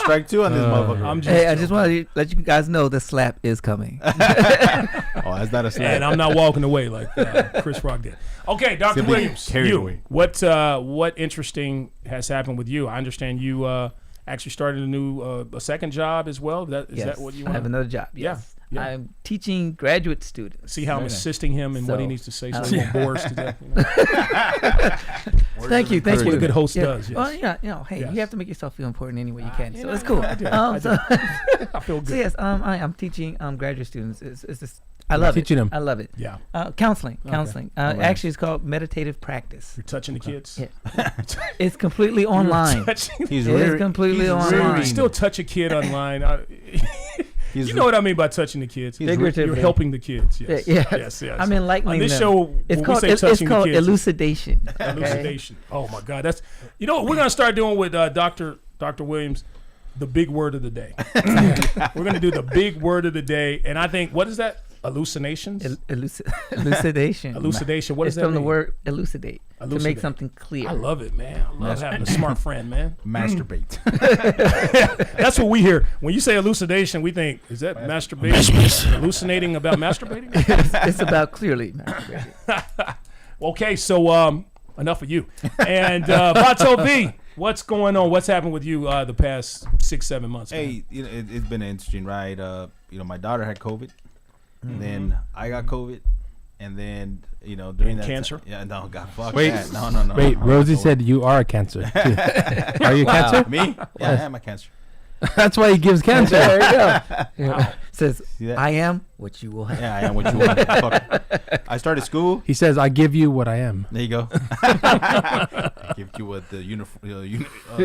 strike two on this motherfucker. I'm just Hey, I joking. just want to let you guys know the slap is coming. Oh, that's not a slap. And I'm not walking away like Chris Rock did. Okay, Dr. Simply Williams, carried you. away. What interesting has happened with you? I understand you actually started a second job as well. Is Yes, that what you I have want? another job. Yeah, Yes. yeah. I'm teaching graduate students. See how I'm Very nice. assisting him in what he So, needs to say, so um, he won't bore us to death. You know? Thank you. That's Thank what you. a good host Yeah. does. Yes. Well, yeah, hey, Yes. you have to make yourself feel important any way you can. you So know, it's cool. I do. I So, I feel so good. yes, I'm teaching graduate students. It's just, I You're love teaching it. them. I love it. Yeah, Counseling. Okay. Counseling. Alright. Actually, it's called meditative practice. you're touching the kids. Yeah. It's completely online. Touching- He's It is completely online. You still touch a kid online. He's You know what I mean by touching the kids. He's Figuratively. You're helping the kids. Yes. Yes. Yes. Yes. I'm enlightening On this them. show, It's when called we say it's touching called the kids, elucidation. okay? elucidation. Oh my God, that's what we're gonna start doing with Dr. Williams, the big word of the day. We're gonna do the big word of the day, and I think what is that? Hallucinations. Elucidation. Elucidation. What It's does that from the mean? word elucidate, to Elucidate. make something clear. I love it, man. I love having a smart friend, man. masturbate. That's what we hear when you say elucidation. We think, is that masturbation? Hallucinating about masturbating? it's about clearly masturbating. Okay, so enough of you. And Vato V, what's going on? What's happened with you the past 6-7 months? man? Hey, it's been an interesting ride. My daughter had COVID, and then I got COVID, and then during that cancer? Yeah, no, God, fuck Wait. that. No. Wait, I'm Rosie not said you are a cancer. too. Are you a cancer? me. Yeah, I am a cancer. That's why he gives cancer. There you go. Yeah. Says, See that? I am what you will have. Yeah, I am what you want. Fuck. I started school. He says, "I give you what I am." There you go. I give you what the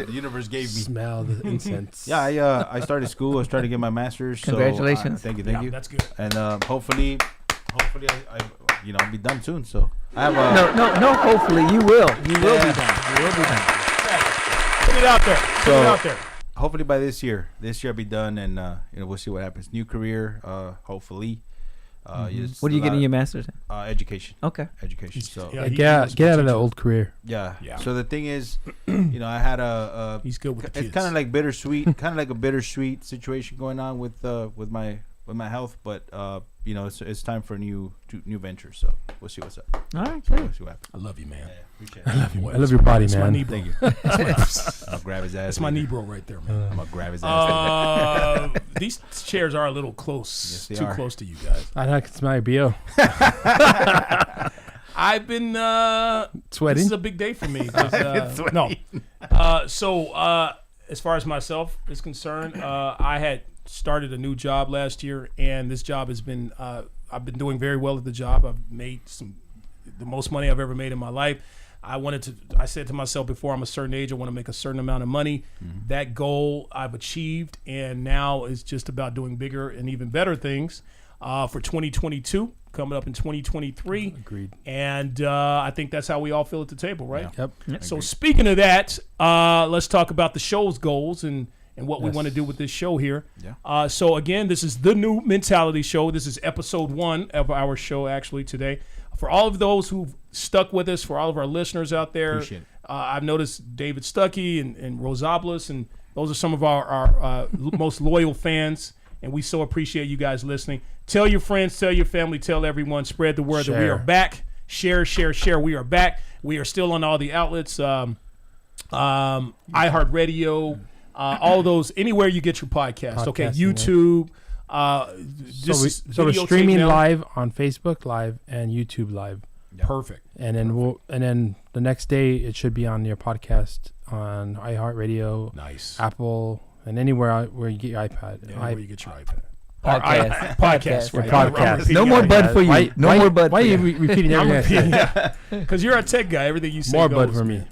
universe gave me. Smell the incense. Yeah, I started school. I started to get my master's. Congratulations. So, thank you. Yeah, that's good. And hopefully, I'll be done soon. So I have No, hopefully you will. You will be done. You will be done. Put it out there. Put it So- out there. hopefully by this year I'll be done, and we'll see what happens. New career, hopefully. Just What are you a getting lot- your master's in? Education. Okay. Education. So Yeah, Like, he get knows get out of what that you old career. yeah. Yeah. So the thing is, I had a He's good with the kids. it's kind of like bittersweet, kind of like a bittersweet situation going on with my health, but it's time for a new venture. So we'll see what's up. All right. We'll Good. see what happens. I love you, man. Appreciate I it. love you. Boy, I love your body, that's my man. Negro. Thank you. I'll grab his ass. That's my later. Negro right there, man. I'm gonna grab his ass. These chairs are a little close. Yes, they Too are. close to you guys. I know I can smell your BO. I've been Sweating. This is a big day for me. 'cause, no. So as far as myself is concerned, I had started a new job last year, and this job has been I've been doing very well at the job. I've made the most money I've ever made in my life. I said to myself before I'm a certain age, I want to make a certain amount of money. That goal I've achieved, and now it's just about doing bigger and even better things for 2022, coming up in 2023. Agreed. And I think that's how we all feel at the table, right? Yep. So speaking of that, let's talk about the show's goals and and what we want to do with this show here. Yeah. So again, this is the New Mentality Show. This is episode 1 of our show actually today. For all of those who've stuck with us, for all of our listeners out there, Appreciate it. I've noticed David Stuckey and Rosablis, and those are some of our most loyal fans, and we so appreciate you guys listening. Tell your friends, tell your family, tell everyone, spread the word that we are back. Share. We are back. We are still on all the outlets, iHeartRadio, all those, anywhere you get your podcast. Okay, YouTube. So we're streaming live on Facebook Live and YouTube Live. Perfect. And then the next day it should be on your podcast on iHeartRadio, Apple, and anywhere where you get your iPad. Where you get your iPad. Podcast. Right. Podcast. No more bud for you. No more bud. Why are you repeating everything? Because you're a tech guy. Everything you say more goes. bud for me.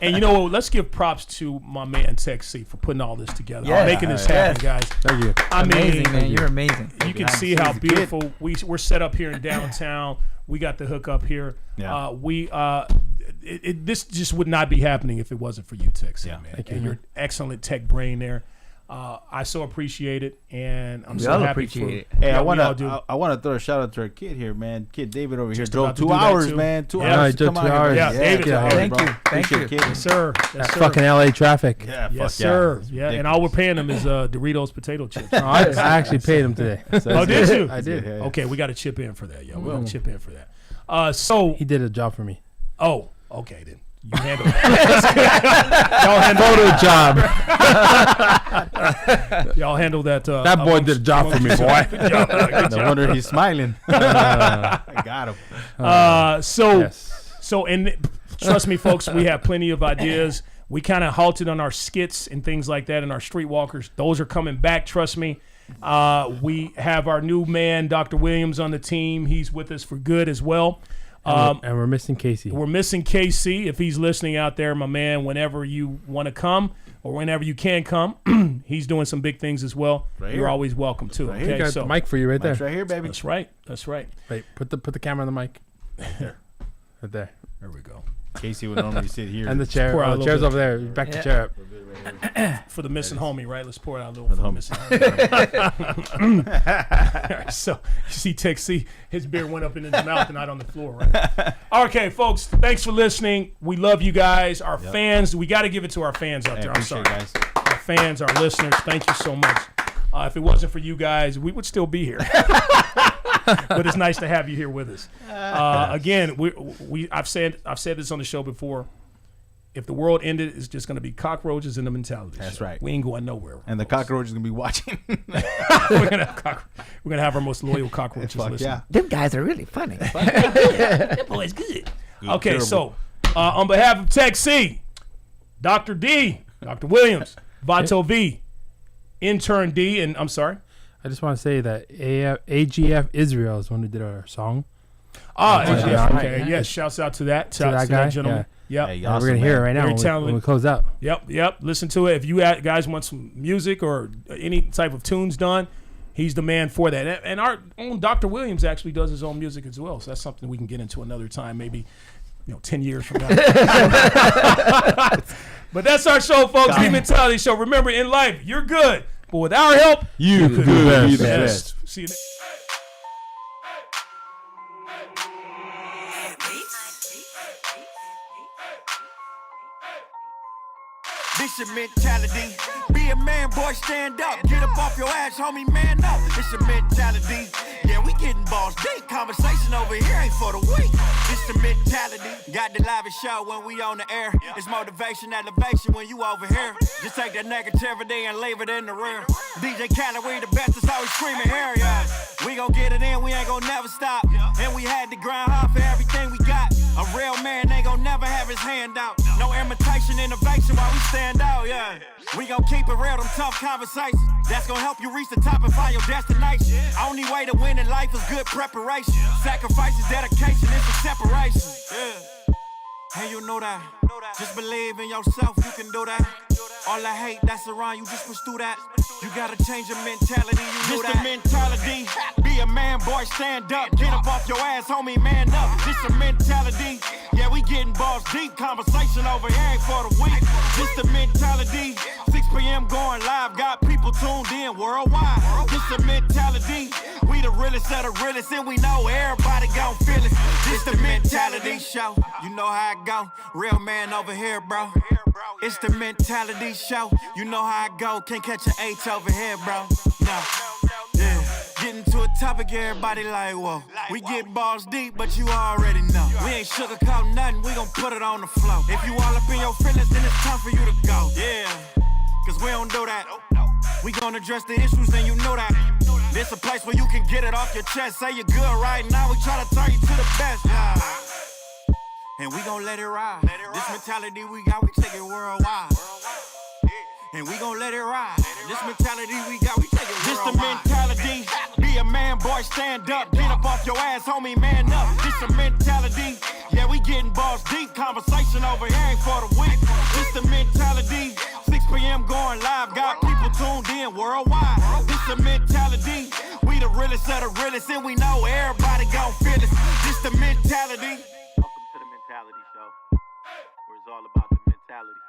And you know what? Let's give props to my man Tech C for putting all this together, Yes. making this happen, guys. Thank you. I mean, Amazing, man. You're amazing. you can see how beautiful we're set up here in downtown. We got the hook up here. Yeah. This just would not be happening if it wasn't for you, Tech C, Yeah. man. Thank you, And man. your excellent tech brain there. I so appreciate it, and I'm We so all happy appreciate for it. Hey, yeah, I we all do. want to throw a shout out to our kid here, man. Kid David over here Just drove about to 2 do that, hours, too. man. 2 Yeah. hours. he to drove come 2 out here. hours. Yeah, David, good job, thank bro. you. Thank Appreciate you. it, kid. Yes, sir. Yes, sir. Fucking LA traffic. Yeah, Yes, fuck sir. Yeah. Yeah, and all we're paying him is Doritos potato chips. I actually paid him today. Oh, did you? I did. Yeah. Okay, we got to chip in for that, yo. We're gonna chip in for that. So, He did a job for me. okay then. You handle that. Y'all handle Photo job. Y'all handle that. That boy did a job for me, boy. Good job. Good No job. wonder he's smiling. I got him. So, and trust me, folks, we have plenty of ideas. We kind of halted on our skits and things like that, and our streetwalkers. Those are coming back. Trust me. We have our new man, Dr. Williams, on the team. He's with us for good as well. And we're missing Casey. We're missing KC. If he's listening out there, my man, whenever you want to come or whenever you can come, he's doing some big things as well. Right You're here. always welcome too. Right here. Okay, Got so the mic for you right there. Mike's right here, baby. that's right. That's right. Wait, put the camera on the mic. There. Right there. There we go. Casey would normally sit here. And the chair. pour out a Oh, the little chair's bit. over there. Back Yeah. the chair up. For the missing homie, right? Let's pour it out a little For for the the missing homie. So you see, Tech C, his beer went up in his mouth and not on the floor, right? Okay, folks, thanks for listening. We love you guys, our fans. We got to give it to our fans out Hey, there. I'm sorry, appreciate it, guys. our fans, our listeners. Thank you so much. If it wasn't for you guys, we would still be here. But it's nice to have you here with us. Again, I've said this on the show before. If the world ended, it's just going to be cockroaches in the mentality. That's show. right. We ain't going nowhere. And the cockroach is gonna be watching. we're gonna have our most loyal cockroaches Fuck listening. yeah. Them guys are really funny. That boy's good. Okay, terrible. so on behalf of Tech C, Dr. D, Dr. Williams, Vato V, Intern D, and I'm sorry. I just want to say that AGF Israel is one who did our song. AGF, yeah, okay. right. Yes, shouts out to that. Shouts that to that guy? gentleman. Yep. Hey, And awesome, we're going to hear it man. right now Very when talented. we close out. Yep. Listen to it. If you guys want some music or any type of tunes done, he's the man for that. And our own Dr. Williams actually does his own music as well. So that's something we can get into another time, maybe 10 years from now. But that's our show, folks. The Mentality Show. Remember, in life, you're good. But with our help, You could be be the best. See you next This your mentality. Be a man, boy, stand up. Get up off your ass, homie, man up. This your mentality. Yeah, we getting balls deep. Conversation over here ain't for the weak. This the mentality. Got the live show when we on the air. It's motivation, elevation when you over here. Just take that negativity and leave it in the rear. DJ Khaled, we the best, that's always screaming here, yeah. We gon' get it in, we ain't gon' never stop. And we had to grind hard for everything we got. A real man ain't gon' never have his hand out. No imitation, innovation while we stand out, yeah. We gon' keep it real, them tough conversations. That's gon' help you reach the top and find your destination. Only way to win in life is good preparation. Sacrifices, dedication, it's a separation, yeah. And you know that. Just believe in yourself, you can do that. All the hate that's around you, just push through that. You gotta change your mentality, you know that. This the mentality. Be a man, boy, stand up. Get up off your ass, homie, man up. This the mentality. Yeah, we getting balls deep. Conversation over here ain't for the weak. This the mentality. p.m. going live, got people tuned in worldwide. This the mentality, we the realest of the realest, and we know everybody gon' feel it. This the mentality show, you know how it go. Real man over here, bro. It's the mentality show, you know how I go. Can't catch an H over here, bro. No. Yeah. Getting to a topic, everybody like, whoa. We get balls deep, but you already know. We ain't sugarcoat nothing, we gon' put it on the floor. If you all up in your feelings, then it's time for you to go. Yeah, cause we don't do that. We gon' address the issues, and you know that. This a place where you can get it off your chest. Say you're good right now, we try to turn you to the best. Yeah. And we gon' let it ride. This mentality we got, we take it worldwide. And we gon' let it ride. This mentality we got, we take it worldwide. This the mentality. Be a man, boy, stand up. Get up off your ass, homie, man up. This the mentality. Yeah, we getting balls deep. Conversation over here ain't for the weak. This the mentality. 6 p.m. going live. Got people tuned in worldwide. This the mentality. We the realest of the realest, and we know everybody gon' feel it. This the mentality.